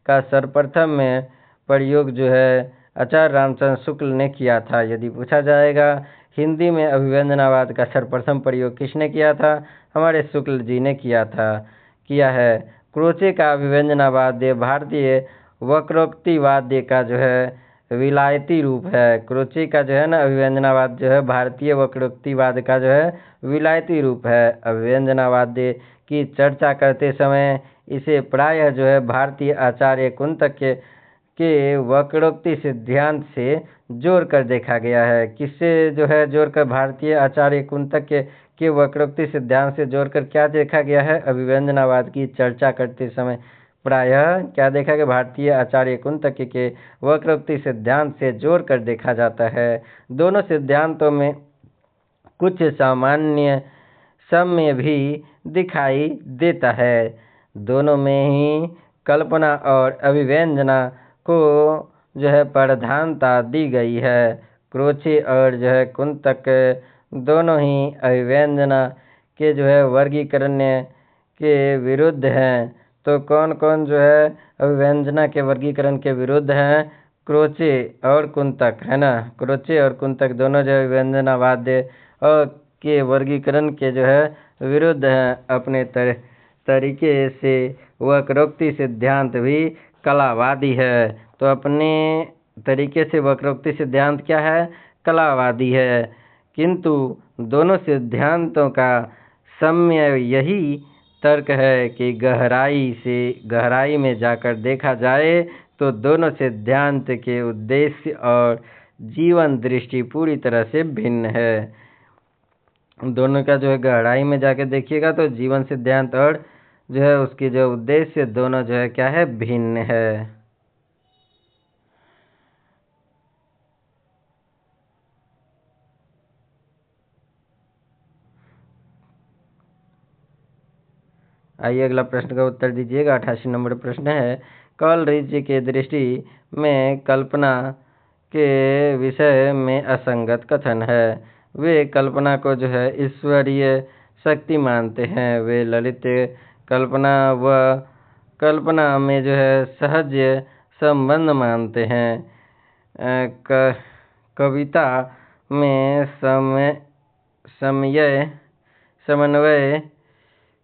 का सर्वप्रथम में प्रयोग जो है आचार्य रामचंद्र शुक्ल ने किया था। यदि पूछा जाएगा हिंदी में अभिव्यंजनावाद का सर्वप्रथम प्रयोग किसने किया था? हमारे शुक्ल जी ने किया था। किया है। क्रोचे का अभिव्यंजनावाद्य भारतीय वक्रोक्तिवाद्य का जो है विलायती रूप है। क्रोचे का जो है ना अभिव्यंजनावाद जो है भारतीय वक्रोक्तिवाद का जो है विलायती रूप है। अभिव्यंजनावाद्य की चर्चा करते समय इसे प्रायः जो है भारतीय आचार्य कुंतक के वक्रोक्ति सिद्धांत से जोड़कर देखा गया है। किससे जो है जोड़कर? भारतीय आचार्य कुंतक के वक्रोक्ति सिद्धांत से जोड़कर क्या देखा गया है? अभिव्यंजनावाद की चर्चा करते समय प्रायः क्या देखा गया? भारतीय आचार्य कुंतक के वक्रोक्ति सिद्धांत से जोड़कर देखा जाता है। दोनों सिद्धांतों में कुछ साम्य भी दिखाई देता है। दोनों में ही कल्पना और अभिव्यंजना को जो है प्रधानता दी गई है। क्रोचे और जो है कुंतक दोनों ही अभिव्यंजना के जो है वर्गीकरण के विरुद्ध हैं। तो कौन कौन जो है अभिव्यंजना के वर्गीकरण के विरुद्ध हैं? क्रोचे और कुंतक, है ना। क्रोचे और कुंतक दोनों जो है अभिव्यंजनावाद और के वर्गीकरण के जो है विरुद्ध हैं। अपने तरीके से वक्रोक्ति सिद्धांत भी कलावादी है। तो अपने तरीके से वक्रोक्ति सिद्धांत क्या है? कलावादी है। किंतु दोनों सिद्धांतों का साम्य यही तर्क है कि गहराई में जाकर देखा जाए तो दोनों सिद्धांत के उद्देश्य और जीवन दृष्टि पूरी तरह से भिन्न है। दोनों का जो है गहराई में जाकर देखिएगा तो जीवन सिद्धांत और जो है उसकी जो उद्देश्य दोनों जो है क्या है? भिन्न है। आइए अगला प्रश्न का उत्तर दीजिएगा। 88 नंबर प्रश्न है, कॉलरिज के दृष्टि में कल्पना के विषय में असंगत कथन है। वे कल्पना को जो है ईश्वरीय शक्ति मानते हैं। वे ललित कल्पना व कल्पना में जो है सहज संबंध मानते हैं। कविता में समन्वय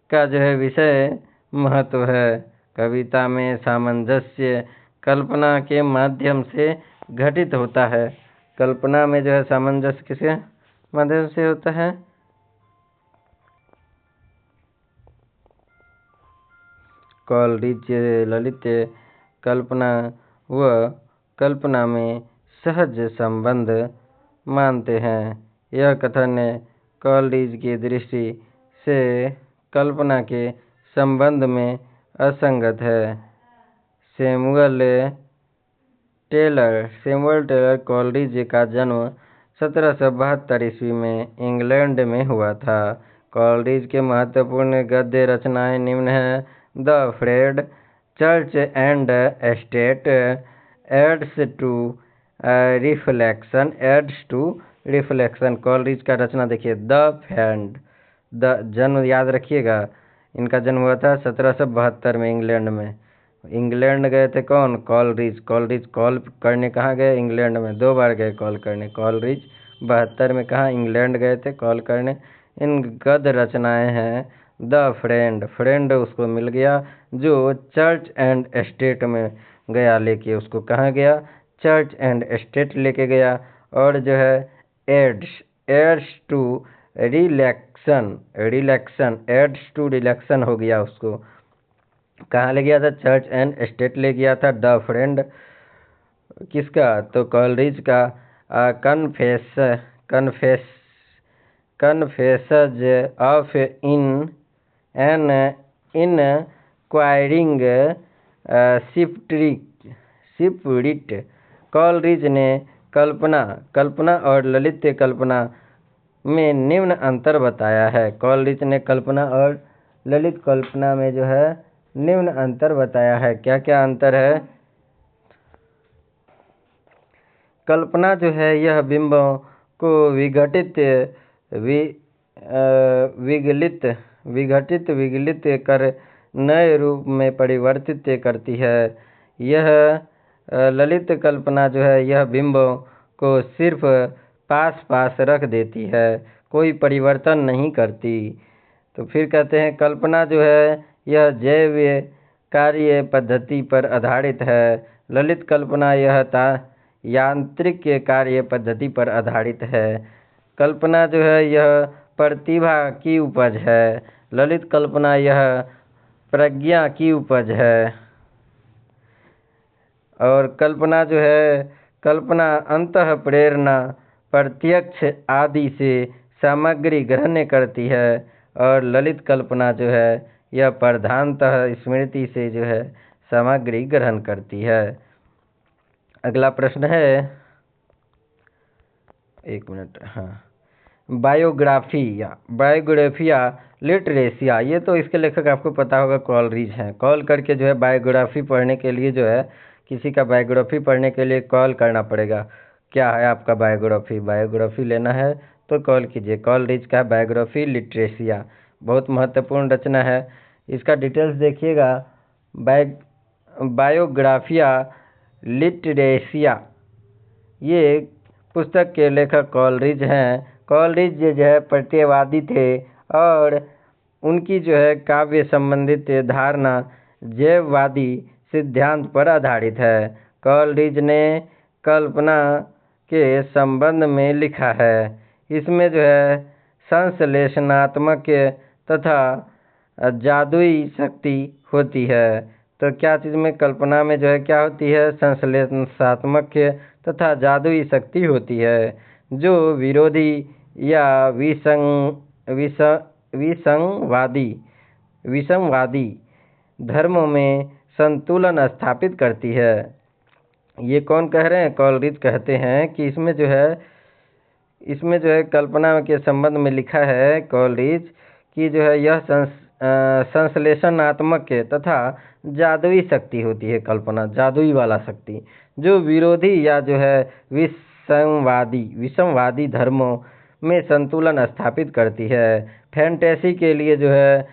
का जो है विषय महत्व है। कविता में सामंजस्य कल्पना के माध्यम से घटित होता है। कल्पना में जो है सामंजस्य किसके माध्यम से होता है? कॉलरिज ललित कल्पना व कल्पना में सहज संबंध मानते हैं। यह कथन कॉलरिज की दृष्टि से कल्पना के संबंध में असंगत है। सैमुअल टेलर कॉलरिज का जन्म 1772 ईस्वी में इंग्लैंड में हुआ था। कॉलरिज के महत्वपूर्ण गद्य रचनाएं निम्न हैं। The friend, church and state, aids to reflection. Coleridge का रचना देखिए। जन्म याद रखिएगा, इनका जन्म हुआ था 1772 में इंग्लैंड में। इंग्लैंड गए थे कौन? कॉलरिज कॉल करने कहाँ गए? इंग्लैंड में 2 बार गए कॉल करने। कॉलरिज 72 में कहाँ? इंग्लैंड गए थे कॉल करने। इन गद्य रचनाएं हैं। द फ्रेंड उसको मिल गया जो चर्च एंड एस्टेट में गया लेके। उसको कहाँ गया? चर्च एंड एस्टेट लेके गया। और जो है एड्स टू रिलैक्सन हो गया। उसको कहाँ ले गया था? चर्च एंड एस्टेट ले गया था। द फ्रेंड किसका? तो कॉलरिज का। कन्फेसज ऑफ एन इनक्वायरिंग स्पिरिट। कॉलरिज ने कल्पना और ललित कल्पना में निम्न अंतर बताया है। कॉलरिज ने कल्पना और ललित कल्पना में जो है निम्न अंतर बताया है। क्या क्या अंतर है? कल्पना जो है यह बिंबों को विगलित कर नए रूप में परिवर्तित करती है। यह ललित कल्पना जो है यह बिंबों को सिर्फ पास रख देती है, कोई परिवर्तन नहीं करती। तो फिर कहते हैं कल्पना जो है यह जैव कार्य पद्धति पर आधारित है। ललित कल्पना यह यांत्रिक कार्य पद्धति पर आधारित है। कल्पना जो है यह प्रतिभा की उपज है। ललित कल्पना यह प्रज्ञा की उपज है। और कल्पना जो है, कल्पना अंतः प्रेरणा प्रत्यक्ष आदि से सामग्री ग्रहण करती है। और ललित कल्पना जो है यह प्रधानतः स्मृति से जो है सामग्री ग्रहण करती है। अगला प्रश्न है, एक मिनट, हाँ, बायोग्राफिया लिटरेसिया, ये तो इसके लेखक आपको पता होगा कॉलरिज हैं। कॉल करके जो है बायोग्राफी पढ़ने के लिए जो है, किसी का बायोग्राफी पढ़ने के लिए कॉल करना पड़ेगा। क्या है आपका बायोग्राफी लेना है तो कॉल कीजिए। कॉलरिज का बायोग्राफी लिटरेसिया बहुत महत्वपूर्ण रचना है। इसका डिटेल्स देखिएगा। बायोग्राफिया लिटरेसिया ये पुस्तक के लेखक कॉलरिज हैं। कॉलरिज जो है प्रत्ययवादी थे और उनकी जो है काव्य संबंधित धारणा जैववादी सिद्धांत पर आधारित है। कॉलरिज ने कल्पना के संबंध में लिखा है। इसमें जो है संश्लेषणात्मक तथा जादुई शक्ति होती है। तो क्या चीज़ में, कल्पना में जो है क्या होती है, संश्लेषणात्मक तथा जादुई शक्ति होती है, जो विरोधी या विसंवादी धर्मों में संतुलन स्थापित करती है। ये कौन कह रहे हैं? कॉलरिज कहते हैं कि इसमें जो है कल्पना के संबंध में लिखा है कॉलरिज कि जो है यह संश्लेषणात्मक तथा जादुई शक्ति होती है। कल्पना जादुई वाला शक्ति, जो विरोधी या जो है विसंवादी धर्मों में संतुलन स्थापित करती है। फैंटेसी के लिए जो है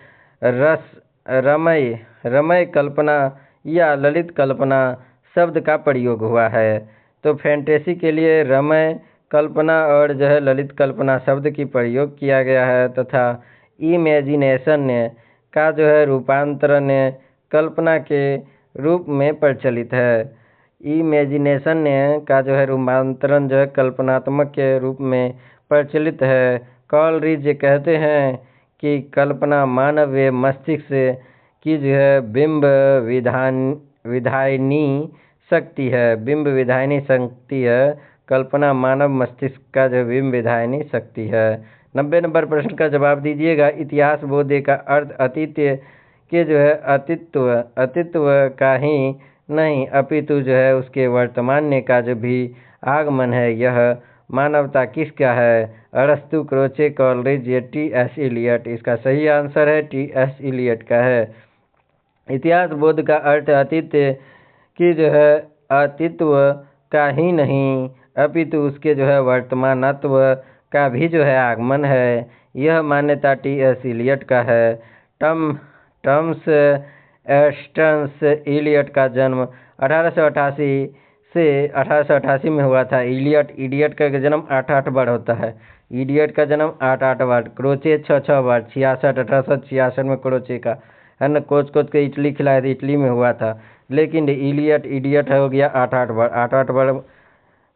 रमय कल्पना या ललित कल्पना शब्द का प्रयोग हुआ है। तो फैंटेसी के लिए रमय कल्पना और जो है ललित कल्पना शब्द की प्रयोग किया गया है। तथा इमेजिनेशन का जो है रूपांतरण कल्पना के रूप में प्रचलित है। इमेजिनेशन का जो है रूपांतरण जो है कल्पनात्मक के रूप में प्रचलित है। कॉलरिज कहते हैं कि कल्पना मानवीय मस्तिष्क की जो है बिंब विधायनी शक्ति है। बिंब विधायनी शक्ति है कल्पना, मानव मस्तिष्क का जो बिंब विधायनी शक्ति है। 90 नंबर प्रश्न का जवाब दीजिएगा। इतिहास बोध का अर्थ अतीत के जो है अतित्व का ही नहीं अपितु जो है उसके वर्तमान का जो भी आगमन है, यह मानवता किसका है? अरस्तु, क्रोचे, कॉलरिज या टी.एस. इलियट। इसका सही आंसर है टी.एस. इलियट का है। इतिहास बोध का अर्थ अतीत की जो है अतित्व का ही नहीं अपितु उसके जो है वर्तमानत्व का भी जो है आगमन है, यह मान्यता टी.एस. इलियट का है। टॉमस एस्टन्स इलियट का जन्म 1888 से 1888 में हुआ था। इडियट का जन्म 8 बार होता है। इडियट का जन्म 8 बार, क्रोचे 6 बार, 66 1866 में क्रोचे का है ना, कोच के इटली खिलाया था, इटली में हुआ था। लेकिन इडियट हो गया 8 बार। 8 बार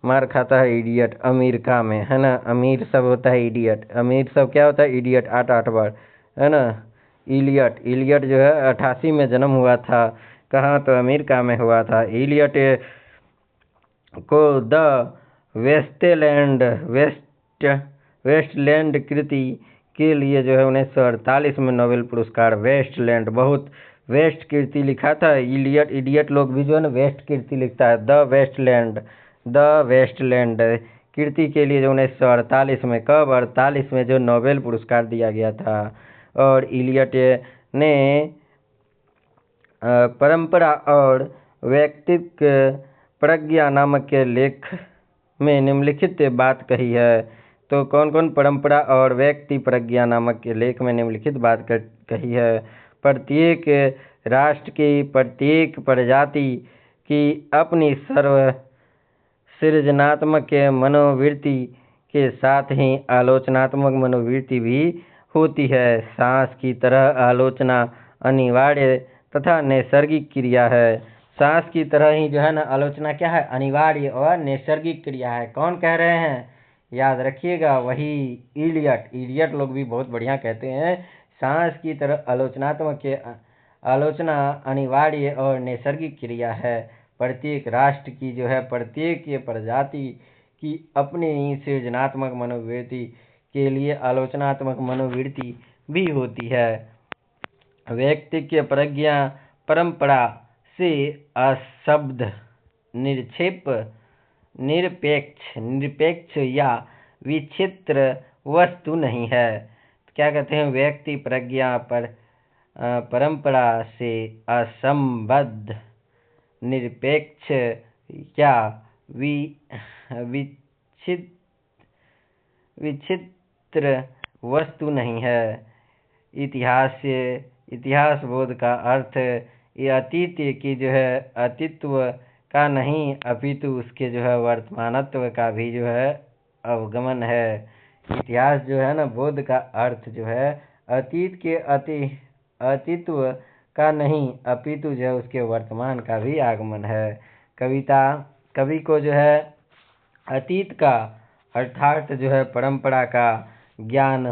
मार खाता है इडियट अमेरिका में, है ना। अमीर सब होता है इडियट, अमीर सब क्या होता है इडियट 8 बार, है ना। इलियट जो है 88 में जन्म हुआ था। कहाँ? तो अमेरिका में हुआ था। इलियट को द वेस्टलैंड कृति के लिए जो है 1948 में नोबेल पुरस्कार। वेस्टलैंड, बहुत वेस्ट कृति लिखा था। इडियट लोग भी जो है ना वेस्ट कृति लिखता है। द वेस्टलैंड कृति के लिए जो 1948 में, कब? 48 में जो नोबेल पुरस्कार दिया गया था। और इलियट ने परंपरा और व्यक्तित्व प्रज्ञा नामक के लेख में निम्नलिखित बात कही है। तो कौन कौन परंपरा और व्यक्ति प्रज्ञा नामक के लेख में निम्नलिखित बात कही है? प्रत्येक राष्ट्र की प्रत्येक प्रजाति की अपनी सृजनात्मक मनोवृत्ति के साथ ही आलोचनात्मक मनोवृत्ति भी होती है। सांस की तरह आलोचना अनिवार्य तथा नैसर्गिक क्रिया है। सांस की तरह ही जो है ना आलोचना क्या है, अनिवार्य और नैसर्गिक क्रिया है। कौन कह रहे हैं, याद रखिएगा, वही इलियट लोग भी बहुत बढ़िया कहते हैं। सांस की तरह आलोचना अनिवार्य और नैसर्गिक क्रिया है। प्रत्येक राष्ट्र की जो है, प्रत्येक प्रजाति की अपनी ही सृजनात्मक मनोवृत्ति के लिए आलोचनात्मक मनोवृत्ति भी होती है। व्यक्ति की प्रज्ञा परंपरा से अशब्द, निरक्षेप, निरपेक्ष या विचित्र वस्तु नहीं है। क्या कहते हैं, व्यक्ति प्रज्ञा पर परंपरा से असंबद्ध, निरपेक्ष या विचित्र वस्तु नहीं है। इतिहास बोध का अर्थ ये अतीत की जो है अतीत्व का नहीं अपितु उसके जो है वर्तमानत्व का भी जो है अवगमन है। इतिहास जो है ना, बोध का अर्थ जो है अतीत के अतीत्व का नहीं अपितु जो है उसके वर्तमान का भी आगमन है। कवि को जो है अतीत का अर्थात जो है परंपरा का ज्ञान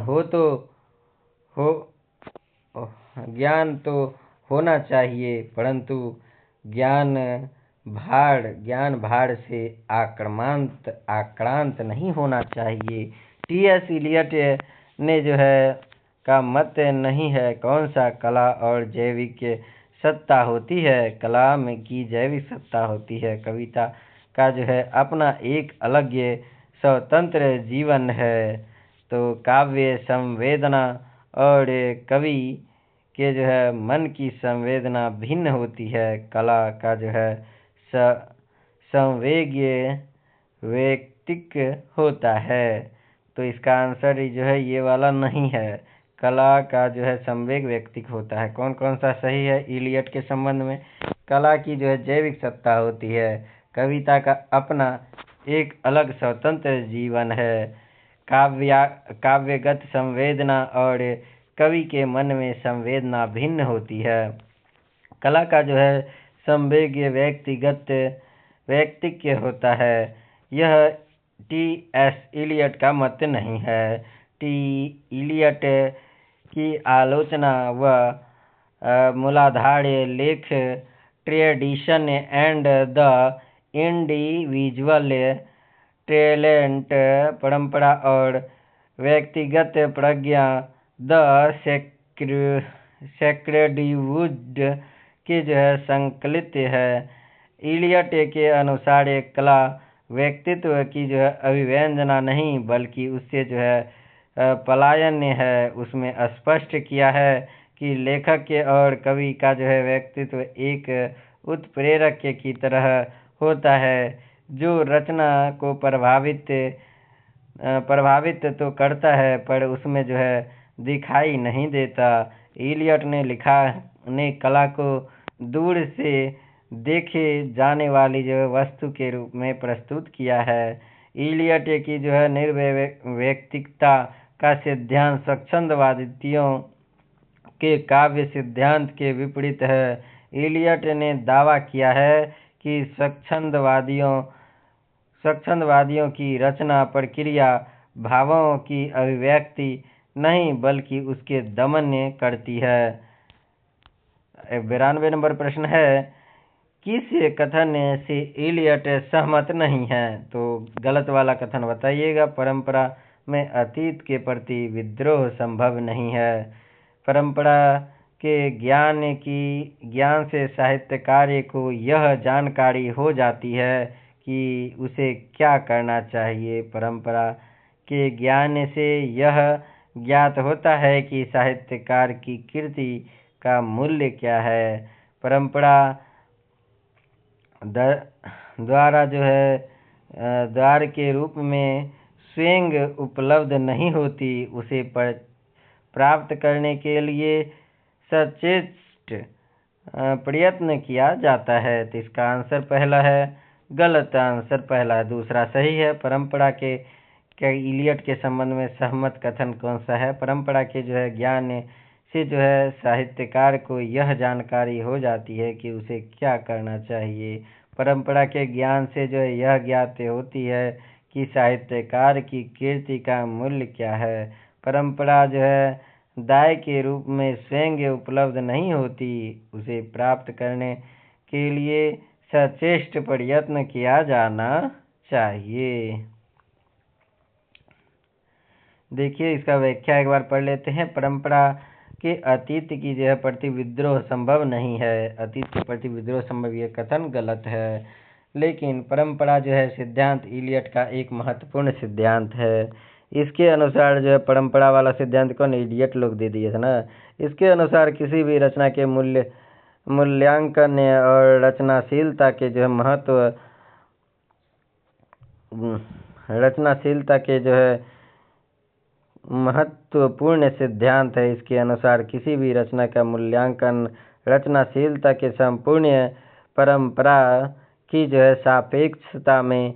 तो होना चाहिए, परंतु ज्ञान भाड़ से आक्रांत नहीं होना चाहिए। टी.एस. इलियट ने जो है का मत नहीं है कौन सा कला और जैविक सत्ता होती है, कला में की जैविक सत्ता होती है। कविता का जो है अपना एक अलग स्वतंत्र जीवन है। तो काव्य संवेदना और कवि के जो है मन की संवेदना भिन्न होती है। कला का जो है संवेग्य व्यक्तिक होता है। तो इसका आंसर जो है ये वाला नहीं है। कला का जो है संवेग व्यक्तिक होता है। कौन कौन सा सही है इलियट के संबंध में, कला की जो है जैविक सत्ता होती है, कविता का अपना एक अलग स्वतंत्र जीवन है, काव्यगत संवेदना और कवि के मन में संवेदना भिन्न होती है। कला का जो है संवेग्य व्यक्तिक होता है। यह टी.एस. इलियट का मत नहीं है। इलियट की आलोचना व मूलाधार लेख tradition and the individual talent, परंपरा और व्यक्तिगत प्रज्ञा, द सेक्रेडिवुड के जो है संकलित है। इलियट के अनुसार एक कला व्यक्तित्व की जो है अभिव्यंजना नहीं बल्कि उससे जो है पलायन है। उसमें स्पष्ट किया है कि लेखक के और कवि का जो है व्यक्तित्व एक उत्प्रेरक की तरह होता है जो रचना को प्रभावित तो करता है पर उसमें जो है दिखाई नहीं देता। इलियट ने कला को दूर से देखे जाने वाली जो है वस्तु के रूप में प्रस्तुत किया है। इलियट की जो है निर्वैयक्तिकता का सिद्धांत स्वच्छंदवादियों के काव्य सिद्धांत के विपरीत है। इलियट ने दावा किया है कि स्वच्छंदवादियों की रचना प्रक्रिया भावों की अभिव्यक्ति नहीं बल्कि उसके दमन करती है। 92 नंबर प्रश्न है, किस कथन से इलियट सहमत नहीं है? तो गलत वाला कथन बताइएगा। परंपरा में अतीत के प्रति विद्रोह संभव नहीं है। परंपरा के ज्ञान से साहित्यकार को यह जानकारी हो जाती है कि उसे क्या करना चाहिए। परंपरा के ज्ञान से यह ज्ञात होता है कि साहित्यकार की कृति का मूल्य क्या है। परंपरा द्वारा जो है द्वार के रूप में स्वयं उपलब्ध नहीं होती, उसे प्राप्त करने के लिए सचेत प्रयत्न किया जाता है। तो इसका आंसर पहला है, गलत आंसर पहला है, दूसरा सही है। परंपरा के इलियट के संबंध में सहमत कथन कौन सा है? परंपरा के जो है ज्ञान से जो है साहित्यकार को यह जानकारी हो जाती है कि उसे क्या करना चाहिए। परंपरा के ज्ञान से जो है यह ज्ञात होती है कि साहित्यकार की कीर्ति का मूल्य क्या है। परंपरा जो है दाय के रूप में स्वयं उपलब्ध नहीं होती, उसे प्राप्त करने के लिए सचेष्ट प्रयत्न किया जाना चाहिए। देखिए इसका व्याख्या एक बार पढ़ लेते हैं। परंपरा के अतीत की जो है प्रति विद्रोह संभव नहीं है। अतीत के प्रति विद्रोह संभव, ये कथन गलत है। लेकिन परंपरा जो है सिद्धांत इलियट का एक महत्वपूर्ण सिद्धांत है। इसके अनुसार जो है परंपरा वाला सिद्धांत कौन, इलियट लोग दे दिए थे ना। इसके अनुसार किसी भी रचना के मूल्यांकन और रचनाशीलता के जो है महत्वपूर्ण सिद्धांत है। इसके अनुसार किसी भी रचना का मूल्यांकन रचनाशीलता के संपूर्ण परंपरा की जो है सापेक्षता में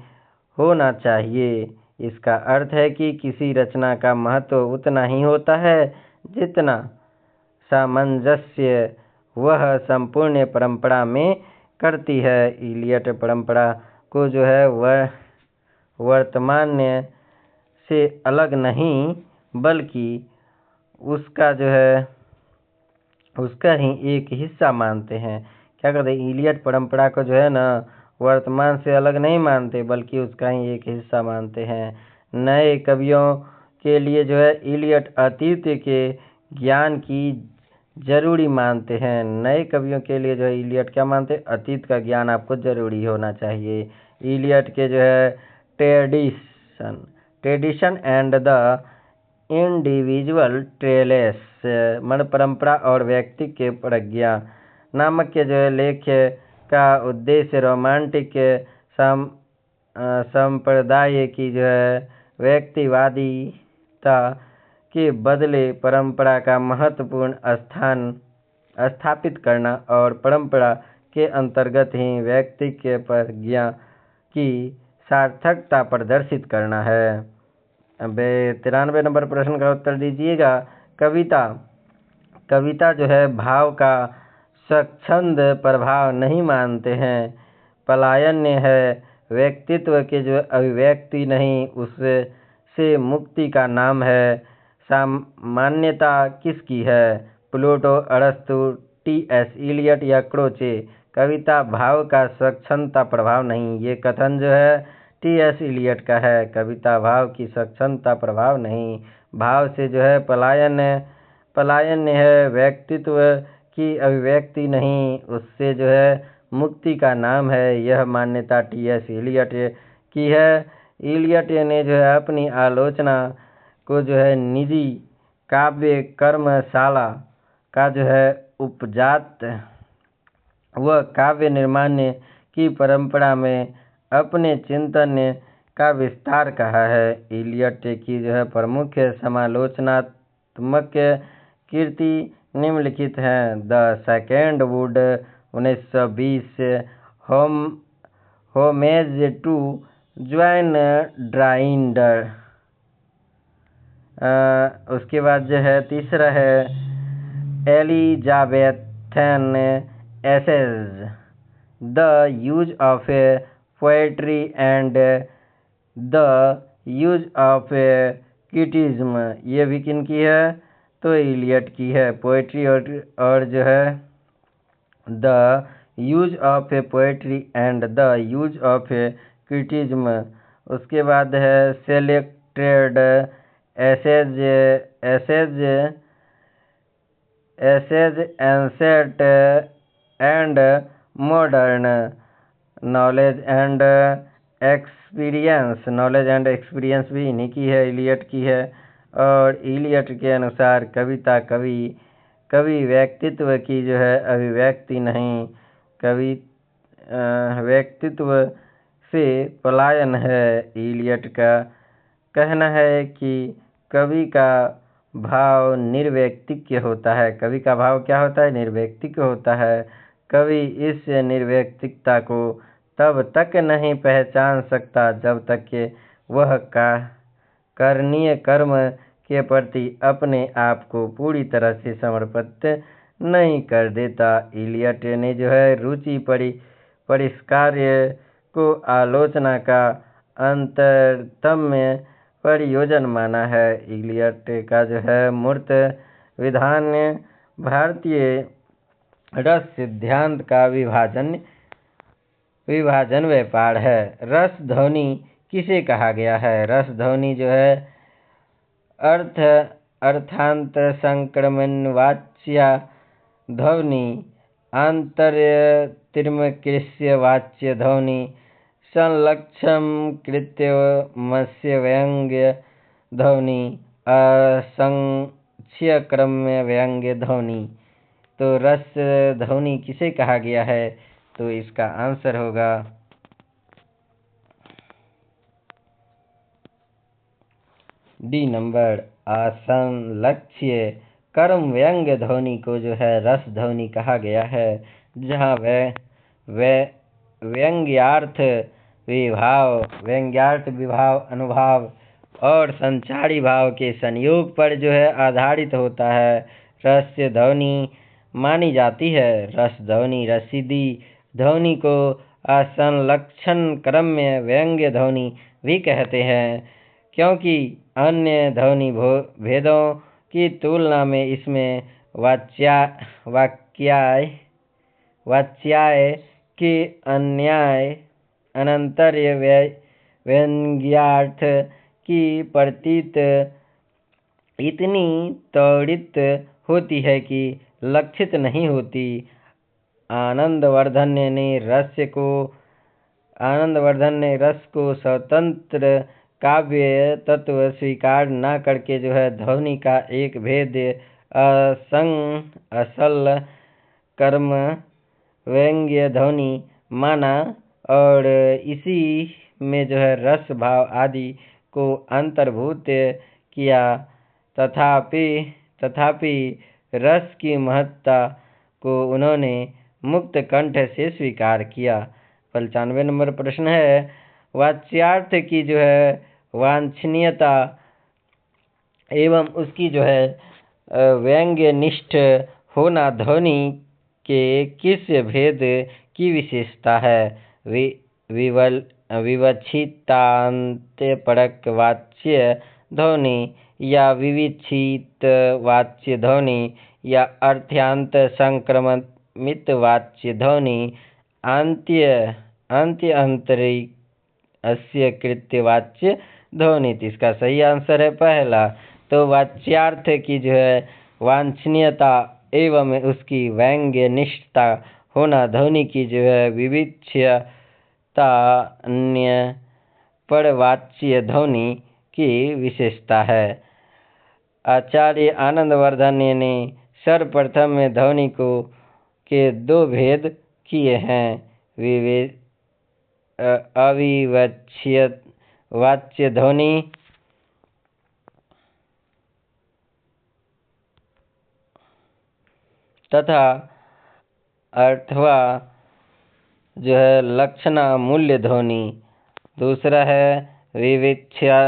होना चाहिए। इसका अर्थ है कि किसी रचना का महत्व उतना ही होता है जितना सामंजस्य वह संपूर्ण परंपरा में करती है। इलियट परंपरा को जो है वह वर्तमान से अलग नहीं बल्कि उसका जो है उसका ही एक हिस्सा मानते हैं। क्या कहते हैं, इलियट परंपरा को जो है ना वर्तमान से अलग नहीं मानते बल्कि उसका ही एक हिस्सा मानते हैं। नए कवियों के लिए जो है इलियट अतीत के ज्ञान की जरूरी मानते हैं। नए कवियों के लिए जो है इलियट क्या मानते हैं, अतीत का ज्ञान आपको जरूरी होना चाहिए। इलियट के जो है ट्रेडिशन एंड द इंडिविजुअल ट्रेलेस मन परंपरा और व्यक्ति के प्रज्ञा नामक के जो है लेख्य का उद्देश्य रोमांटिक संप्रदाय की जो है व्यक्तिवादिता के बदले परंपरा का महत्वपूर्ण स्थान स्थापित करना और परंपरा के अंतर्गत ही व्यक्ति के प्रज्ञा की सार्थकता प्रदर्शित करना है। अब 93 नंबर प्रश्न का उत्तर दीजिएगा। कविता जो है भाव का स्वच्छंद प्रभाव नहीं मानते हैं। पलायन है व्यक्तित्व के जो अभिव्यक्ति नहीं, उससे मुक्ति का नाम है। सामान्यता किसकी है, प्लूटो, अरस्तु, टी.एस. इलियट या क्रोचे। कविता भाव का स्वच्छंदता प्रभाव नहीं, ये कथन जो है टी.एस. इलियट का है। कविता भाव की स्वच्छंदता प्रभाव नहीं, भाव से जो है पलायन है व्यक्तित्व की अभिव्यक्ति नहीं, उससे जो है मुक्ति का नाम है। यह मान्यता टी.एस. इलियट की है। इलियट ने जो है अपनी आलोचना को जो है निजी काव्य कर्मशाला का जो है उपजात व काव्य निर्माण की परंपरा में अपने चिंतन का विस्तार कहा है। इलियट की जो है प्रमुख समालोचनात्मक कृति निम्नलिखित हैं। The sacred wood 1920, homage to John Dryden. उसके बाद जो है तीसरा है Elizabethan essays, the use of poetry and the use of criticism. ये भी किन की है, तो इलियट की है। पोएट्री और जो है the use of poetry and the use of criticism. उसके बाद है selected essays ancient and modern knowledge and experience. Knowledge and experience भी इन्हीं की है, इलियट की है। और इलियट के अनुसार कविता कवि व्यक्तित्व की जो है अभिव्यक्ति नहीं, कवि व्यक्तित्व से पलायन है। इलियट का कहना है कि कवि का भाव निर्व्यक्तिक होता है। कवि का भाव क्या होता है, निर्व्यक्तिक होता है। कवि इस निर्व्यक्तिकता को तब तक नहीं पहचान सकता जब तक कि वह करणीय कर्म के प्रति अपने आप को पूरी तरह से समर्पित नहीं कर देता। इलियट ने जो है रुचि परिष्कार्य को आलोचना का अंतरतम्य प्रयोजन माना है। इलियट का जो है मूर्त विधान भारतीय रस सिद्धांत का विभाजन व्यापार है। रस ध्वनि किसे कहा गया है? रस ध्वनि जो है अर्थांत संक्रमणवाच्या ध्वनि, आंतर्तिर्मकृष्य वाच्य ध्वनि, संलक्षण कृत्रिमस्य व्यंग्य ध्वनि, असंख्य क्रम्य व्यंग्य ध्वनि। तो रस ध्वनि किसे कहा गया है? तो इसका आंसर होगा डी नंबर, असंलक्ष्य कर्म व्यंग्य ध्वनि को जो है रस ध्वनि कहा गया है, जहाँ व्यंग्यार्थ विभाव अनुभाव और संचारी भाव के संयोग पर जो है आधारित होता है, रस्य ध्वनि मानी जाती है। रस ध्वनि रसीदी ध्वनि को असंलक्षण क्रम्य व्यंग्य ध्वनि भी कहते हैं, क्योंकि अन्य ध्वनि भेदों की तुलना में इसमें वाच्याय के अनंतर्य व्यंग्यार्थ की प्रतीत इतनी त्वरित होती है कि लक्षित नहीं होती। आनंदवर्धन ने रस को स्वतंत्र काव्य तत्व स्वीकार न करके जो है ध्वनि का एक भेद असल कर्म व्यंग्य ध्वनि माना और इसी में जो है रस भाव आदि को अंतर्भूत किया। तथापि रस की महत्ता को उन्होंने मुक्त कंठ से स्वीकार किया। 95 नंबर प्रश्न है, वाच्यार्थ की जो है वांछनीयता एवं उसकी जो है व्यंग्यनिष्ठ होना ध्वनि के किस भेद की विशेषता है? विवक्षितांतपरक वाच्य ध्वनि या विविक्षित वाच्य ध्वनि या अर्थांत संक्रमित वाच्य ध्वनि, अंत्य अस्य कृत्यवाच्य ध्वनि। इसका सही आंसर है पहला। तो वाच्यार्थ की जो है वांछनीयता एवं उसकी व्यंग्यनिष्ठता होना ध्वनि की जो है विविक्षिता अन्य परवाच्य ध्वनि की विशेषता है। आचार्य आनंदवर्धन ने सर्वप्रथम ध्वनि के दो भेद किए हैं, अविवक्षित वाच्य ध्वनि तथा अथवा जो है लक्षणा मूल्य ध्वनि। दूसरा है विविक्षितांतपरक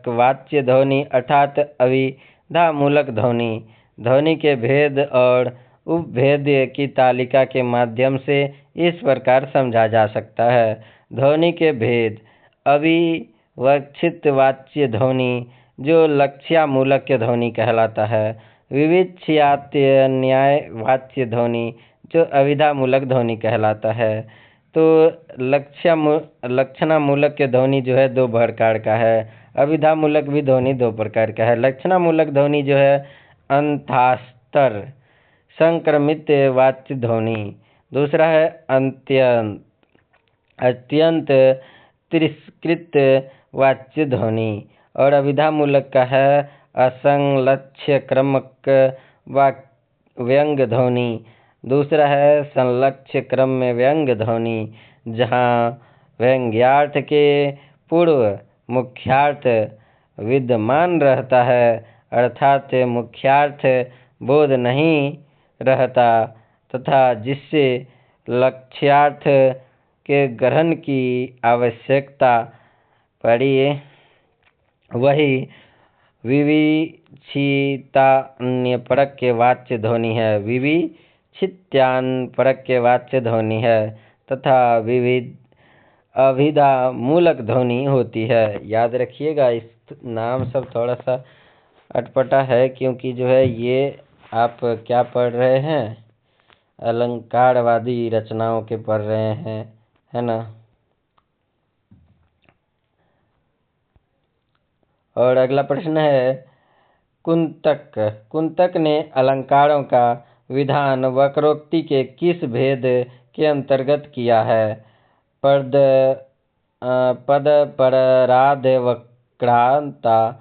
वाच्य ध्वनि अर्थात अभिधामूलक ध्वनि। ध्वनि के भेद और उपभेद की तालिका के माध्यम से इस प्रकार समझा जा सकता है। ध्वनि के भेद: अविवक्षित वाच्य ध्वनि जो लक्ष्यामूलक ध्वनि कहलाता है। विविक्षितान्याय वाच्य ध्वनि जो अभिधामूलक ध्वनि कहलाता है। तो लक्षणामूलक ध्वनि जो है दो प्रकार का है, अभिधामूलक भी ध्वनि दो प्रकार का है। लक्षणामूलक ध्वनि जो है अंतास्तर संक्रमित वाच्य ध्वनि। दूसरा है अत्यंत तिरस्कृत वाच्य ध्वनि। और अभिधामूलक का है असंलक्ष्य क्रमक व्यंग्य ध्वनि। दूसरा है संलक्ष्य क्रम्य व्यंग्य ध्वनि, जहाँ व्यंग्यार्थ के पूर्व मुख्यार्थ विद्यमान रहता है, अर्थात मुख्यार्थ बोध नहीं रहता तथा जिससे लक्ष्यार्थ के ग्रहण की आवश्यकता पड़ी वही विविक्षितान्यपरक के वाच्य ध्वनि है, विविक्षित्यान्यपरक के वाच्य ध्वनि है तथा विविध अभिधा मूलक ध्वनि होती है। याद रखिएगा, इस नाम सब थोड़ा सा अटपटा है क्योंकि जो है ये आप क्या पढ़ रहे हैं, अलंकारवादी रचनाओं के पढ़ रहे हैं, है ना। और अगला प्रश्न है, कुंतक ने अलंकारों का विधान वक्रोक्ति के किस भेद के अंतर्गत किया है? पद परार्ध वक्रता,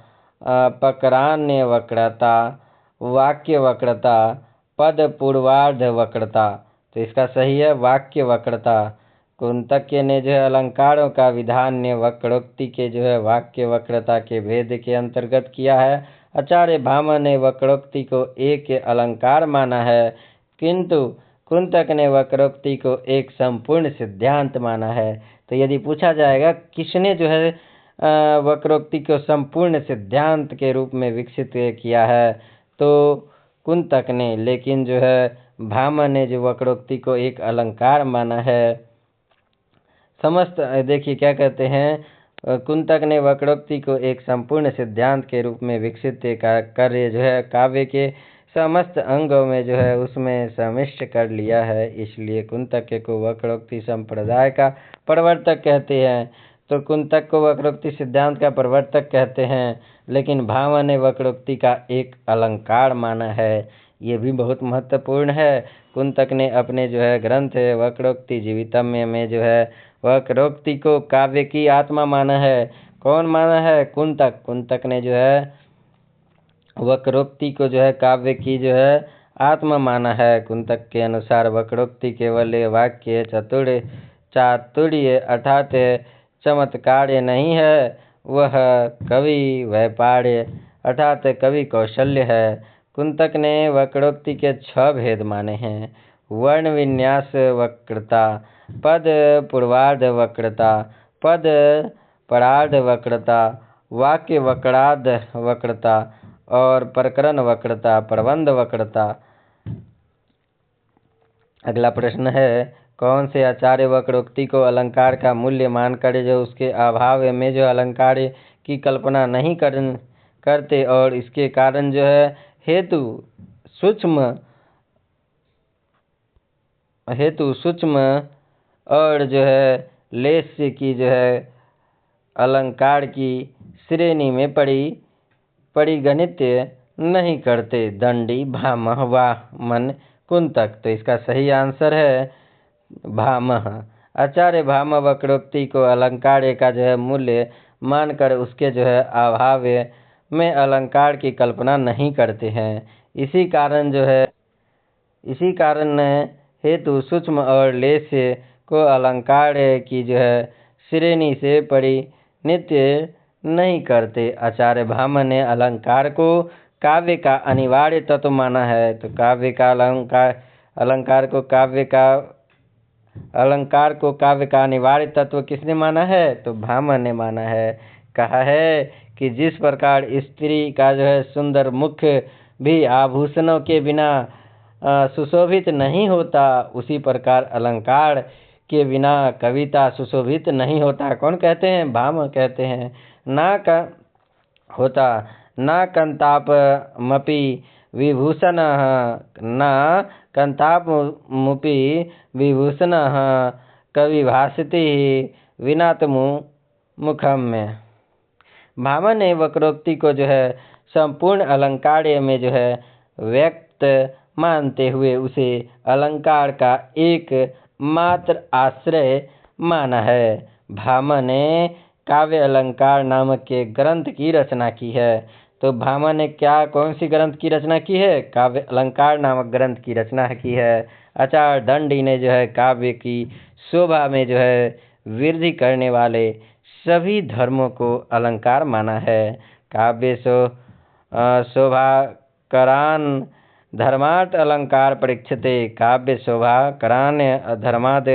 पकरान्य वक्रता, वाक्य वक्रता, पद पूर्वार्ध वक्रता। तो इसका सही है वाक्य वक्रता। कुंतक ने जो है अलंकारों का विधान्य वक्रोक्ति के जो है वाक्य वक्रता के भेद के अंतर्गत किया है। आचार्य भामह ने वक्रोक्ति को एक अलंकार माना है, किंतु कुंतक ने वक्रोक्ति को एक संपूर्ण सिद्धांत माना है। तो यदि पूछा जाएगा किसने जो है वक्रोक्ति को संपूर्ण सिद्धांत के रूप में विकसित किया है, तो कुंतक ने, लेकिन जो है भामह ने जो वक्रोक्ति को एक अलंकार माना है। समस्त देखिए क्या कहते हैं, कुंतक ने वक्रोक्ति को एक संपूर्ण सिद्धांत के रूप में विकसित कार्य जो है काव्य के समस्त अंगों में जो है उसमें सम्मिश्र कर लिया है, इसलिए कुंतक को वक्रोक्ति संप्रदाय का प्रवर्तक कहते हैं। तो कुंतक को वक्रोक्ति सिद्धांत का प्रवर्तक कहते हैं, लेकिन भामह ने वक्रोक्ति का एक अलंकार माना है। ये भी बहुत महत्वपूर्ण है। कुंतक ने अपने जो है ग्रंथ वक्रोक्ति जीवितम्य में जो है वक्रोक्ति को काव्य की आत्मा माना है। कौन माना है? कुंतक ने जो है वक्रोक्ति को जो है काव्य की जो है आत्मा माना है। कुंतक के अनुसार वक्रोक्ति केवल वाक्य चातुर्य अर्थात चमत्कार नहीं है, वह कवि वैपार्य अर्थात कवि कौशल्य है। कुंतक ने वक्रोक्ति के 6 भेद माने हैं: वर्ण विन्यास वक्रता, पद पूर्वार्ध वक्रता, पद परार्ध वक्रता, वाक्य वक्रार्ध वक्रता और प्रकरण वक्रता, प्रबंध वक्रता। अगला प्रश्न है, कौन से आचार्य वक्रोक्ति को अलंकार का मूल्य मानकर जो उसके अभाव में जो अलंकार की कल्पना नहीं करते और इसके कारण जो है हेतु सूक्ष्म और जो है लेस्य की जो है अलंकार की श्रेणी में परिगणित नहीं करते? दंडी, भामह, वामन, कुंतक। तो इसका सही आंसर है भामह। आचार्य भामह वक्रोक्ति को अलंकार का जो है मूल्य मानकर उसके जो है अभाव में अलंकार की कल्पना नहीं करते हैं। इसी कारण हेतु सूक्ष्म और लेस्य को अलंकार की जो है श्रेणी से परिणित नहीं करते। आचार्य भामह ने अलंकार को काव्य का अनिवार्य तत्व माना है। तो अलंकार को काव्य का अनिवार्य तत्व किसने माना है? तो भामह ने माना है। कहा है कि जिस प्रकार स्त्री का जो है सुंदर मुख भी आभूषणों के बिना सुशोभित नहीं होता, उसी प्रकार अलंकार के बिना कविता सुशोभित नहीं होता। कौन कहते हैं? भामह कहते हैं। न कंतापमपि विभूषणः, न कंतापमुपि विभूषणः कवि भासते विनातमुखम में। भामह ने वक्रोक्ति को जो है संपूर्ण अलंकार में जो है व्यक्त मानते हुए उसे अलंकार का एक मात्र आश्रय माना है। भामह ने काव्य अलंकार नामक के ग्रंथ की रचना की है। तो भामह ने कौन सी ग्रंथ की रचना की है? काव्य अलंकार नामक ग्रंथ की रचना की है। आचार्य दंडी ने जो है काव्य की शोभा में जो है वृद्धि करने वाले सभी धर्मों को अलंकार माना है। काव्य शोभाकरान धर्मार्थ अलंकार परीक्षते, काव्य शोभाकरान धर्मार्थ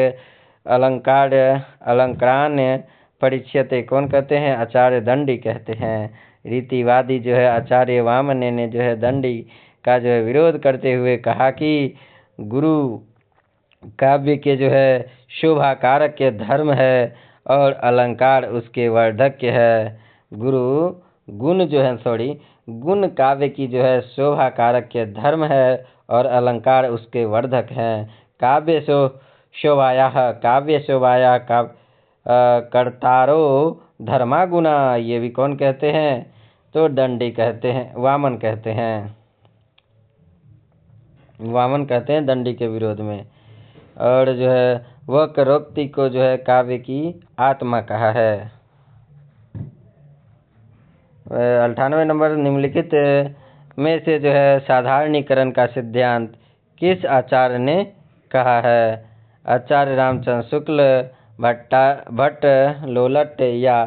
अलंकारान्य परीक्षते कौन कहते हैं? आचार्य दंडी कहते हैं। रीतिवादी जो है आचार्य वामन ने जो है दंडी का जो है विरोध करते हुए कहा कि गुरु काव्य के जो है शोभा कारक के धर्म है और अलंकार उसके वर्धक है। गुरु गुण जो है गुण काव्य की जो है शोभा कारक के धर्म है और अलंकार उसके वर्धक हैं। काव्य शोभाया कर्तारो धर्मा गुना, ये भी कौन कहते हैं? तो दंडी कहते हैं, वामन कहते हैं दंडी के विरोध में। और जो है वक्रोक्ति को जो है काव्य की आत्मा कहा है। 98 नंबर, निम्नलिखित में से जो है साधारणीकरण का सिद्धांत किस आचार्य ने कहा है? आचार्य रामचंद्र शुक्ल, भट्ट लोलट या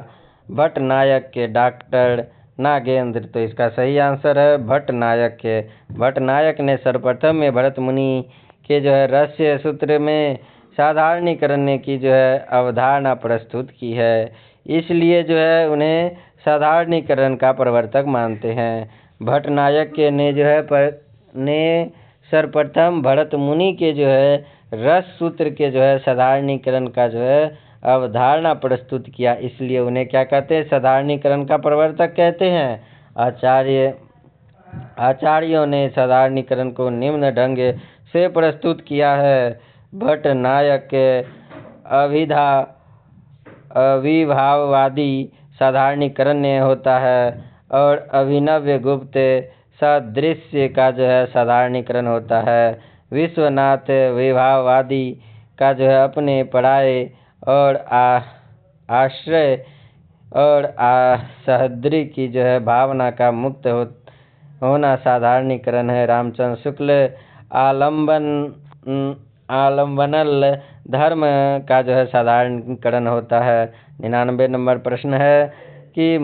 भट्ट नायक के डॉक्टर नागेंद्र? तो इसका सही आंसर है भट्ट नायक के। भट्ट नायक ने सर्वप्रथम में भरत मुनि के जो है रहस्य सूत्र में साधारणीकरण की जो है अवधारणा प्रस्तुत की है, इसलिए जो है उन्हें साधारणीकरण का प्रवर्तक मानते हैं। भट्ट नायक के ने जो है ने सर्वप्रथम भरत मुनि के जो है रस सूत्र के जो है साधारणीकरण का जो है अवधारणा प्रस्तुत किया, इसलिए उन्हें क्या कहते हैं? साधारणीकरण का प्रवर्तक कहते हैं। आचार्यों ने साधारणीकरण को निम्न ढंग से प्रस्तुत किया है। भट्ट नायक के अविभाववादी साधारणीकरण होता है और अभिनव गुप्त सादृश्य का जो है साधारणीकरण होता है। विश्वनाथ विभाववादी का जो है अपने पढ़ाए और आश्रय और सहद्री की जो है भावना का मुक्त होना साधारणीकरण है। रामचंद्र शुक्ल आलम्बनल धर्म का जो है साधारणीकरण होता है। 99 नंबर प्रश्न है कि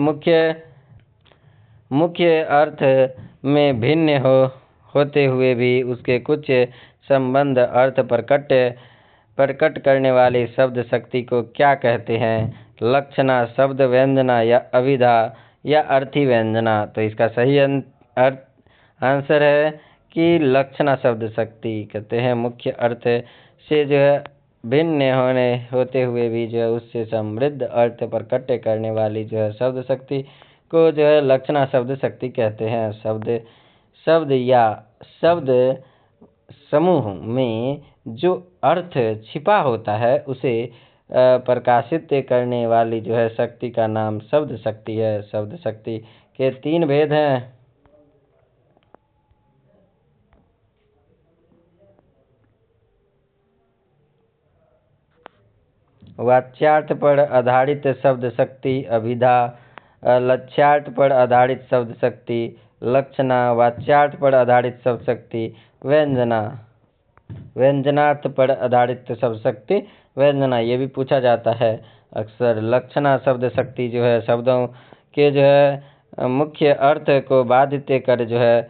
मुख्य अर्थ में भिन्न होते हुए भी उसके कुछ संबंध अर्थ प्रकट करने वाली शब्द शक्ति को क्या कहते हैं? लक्षणा, शब्द व्यंजना या अभिधा या अर्थी व्यंजना? तो इसका सही आंसर है कि लक्षणा शब्द शक्ति कहते हैं। मुख्य अर्थ से जो है भिन्न होते हुए भी जो है उससे समृद्ध अर्थ प्रकट करने वाली जो है शब्द शक्ति को जो है लक्षणा शब्द शक्ति कहते हैं। शब्द या शब्द समूह में जो अर्थ छिपा होता है उसे प्रकाशित करने वाली जो है शक्ति का नाम शब्द शक्ति है। शब्द शक्ति के 3 भेद हैं। वाच्यार्थ पर आधारित शब्द शक्ति अभिधा, लक्ष्यार्थ पर आधारित शब्द शक्ति लक्षणा, वाच्यार्थ पर आधारित शब्द शक्ति व्यंजना, व्यंजनार्थ पर आधारित शब्द शक्ति व्यंजना। ये भी पूछा जाता है अक्सर। लक्षणा शब्द शक्ति जो है शब्दों के जो है मुख्य अर्थ को बाधित कर जो है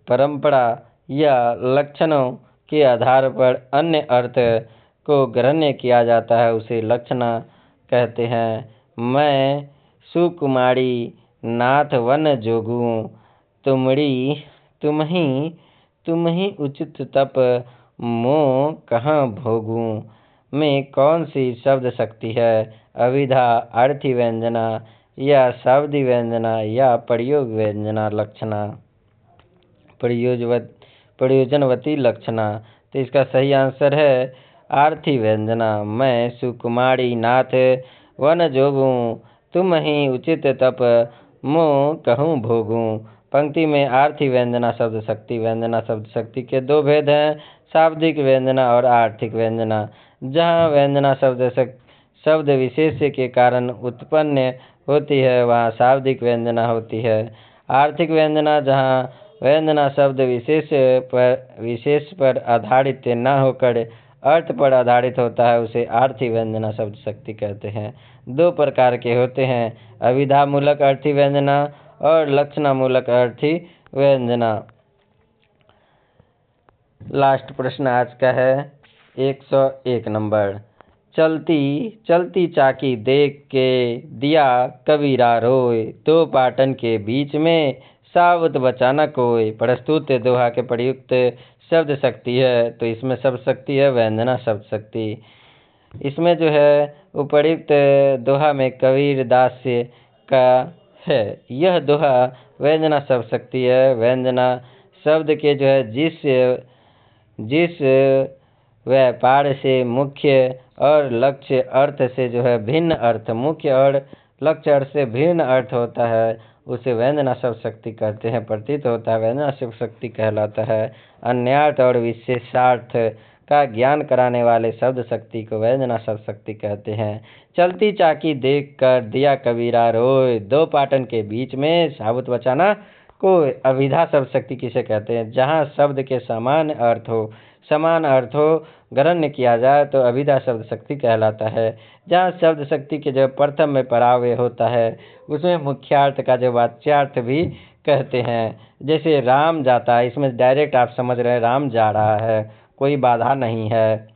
परंपरा या लक्षणों के आधार पर अन्य अर्थ को ग्रहण किया जाता है, उसे लक्षणा कहते हैं। मैं सुकुमारी नाथ वन जोगू, तुम्ही उचित तप मों कहाँ भोगूं में कौन सी शब्द शक्ति है? अभिधा, अर्थी व्यंजना या शब्दी व्यंजना या प्रयोग व्यंजना लक्षणा, प्रयोजनवती लक्षणा? तो इसका सही आंसर है आर्थी व्यंजना। मैं सुकुमारी नाथ वन जोगूं, तुम ही उचित तप मों कहूँ भोगूं। पंक्ति में आर्थी व्यंजना शब्द शक्ति के 2 भेद हैं, शाब्दिक व्यंजना और आर्थिक व्यंजना। जहाँ व्यंजना शब्द विशेष के कारण उत्पन्न होती है वहाँ शाब्दिक व्यंजना होती है। आर्थिक व्यंजना जहाँ व्यंजना शब्द विशेष पर आधारित न होकर अर्थ पर आधारित होता है उसे आर्थी व्यंजना शब्द शक्ति कहते हैं। 2 प्रकार के होते हैं, अभिधा मूलक अर्थी व्यंजना और लक्षणा मूलक अर्थी व्यंजना। लास्ट प्रश्न आज का है 101 नंबर चलती चलती चाकी देख के दिया कबीरा रोए, दो पाटन के बीच में सावत बचा न कोय। प्रस्तुत दोहा के प्रयुक्त शब्द शक्ति है, तो इसमें शब्द शक्ति है व्यंजना शब्द शक्ति। इसमें जो है उपर्युक्त दोहा में कबीरदास का है। यह दोहा व्यंजना शब्द शक्ति है। व्यंजना शब्द के जो है जिस व्यापार से मुख्य और लक्ष्य अर्थ से जो है भिन्न अर्थ, मुख्य और लक्ष्य अर्थ से भिन्न अर्थ होता है, उसे व्यंजना शब्द शक्ति कहते हैं। प्रतीत होता है व्यंजना शब्द शक्ति कहलाता है। अन्यार्थ और विशेषार्थ का ज्ञान कराने वाले शब्द शक्ति को व्यंजना शब्द शक्ति कहते हैं। चलती चाकी देख कर दिया कबीरा रोए, दो पाटन के बीच में साबुत बचाना को अभिधा शब्द शक्ति किसे कहते हैं? जहाँ शब्द के समान अर्थ हो ग्रहण किया जाए तो अभिधा शब्द शक्ति कहलाता है। जहाँ शब्द शक्ति के जो प्रथम में पराव्यय होता है उसमें मुख्यार्थ का जो वाच्यार्थ भी कहते हैं। जैसे राम जाता है, इसमें डायरेक्ट आप समझ रहे हैं राम जा रहा है, कोई बाधा नहीं है।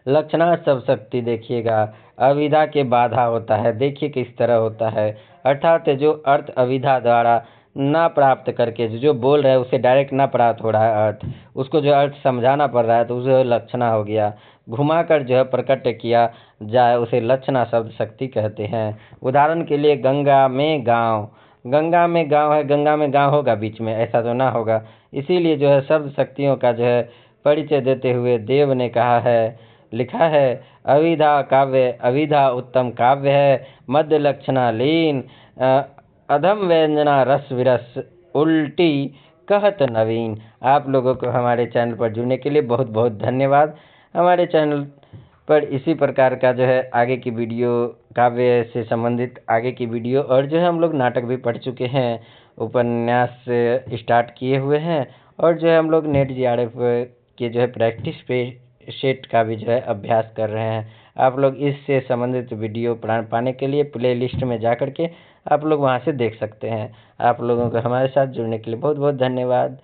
लक्षणार्थ शब्द शक्ति देखिएगा, अविधा के बाधा होता है, देखिए किस तरह होता है। अर्थात जो अर्थ अविधा द्वारा ना प्राप्त करके जो बोल रहे हैं उसे डायरेक्ट ना प्राप्त हो रहा है अर्थ, उसको जो अर्थ समझाना पड़ रहा है तो उसे लक्षणा हो गया। घुमाकर जो है प्रकट किया जाए उसे लक्षणा शब्द शक्ति कहते हैं। उदाहरण के लिए गंगा में गांव है, गंगा में गांव होगा बीच में? ऐसा तो ना होगा। इसीलिए जो है शब्द शक्तियों का जो है परिचय देते हुए देव ने लिखा है अविधा काव्य, अविधा उत्तम काव्य है, मध्य लक्षणा लीन, अधम व्यंजना रस विरस, उल्टी कहत नवीन। आप लोगों को हमारे चैनल पर जुड़ने के लिए बहुत बहुत धन्यवाद। हमारे चैनल पर इसी प्रकार का जो है आगे की वीडियो, काव्य से संबंधित आगे की वीडियो, और जो है हम लोग नाटक भी पढ़ चुके हैं, उपन्यास स्टार्ट किए हुए हैं, और जो है हम लोग नेट जीआरएफ के जो है प्रैक्टिस पे सेट का भी जो है अभ्यास कर रहे हैं। आप लोग इससे संबंधित वीडियो पाने के लिए प्ले लिस्ट में जा कर के आप लोग वहाँ से देख सकते हैं। आप लोगों को हमारे साथ जुड़ने के लिए बहुत बहुत धन्यवाद।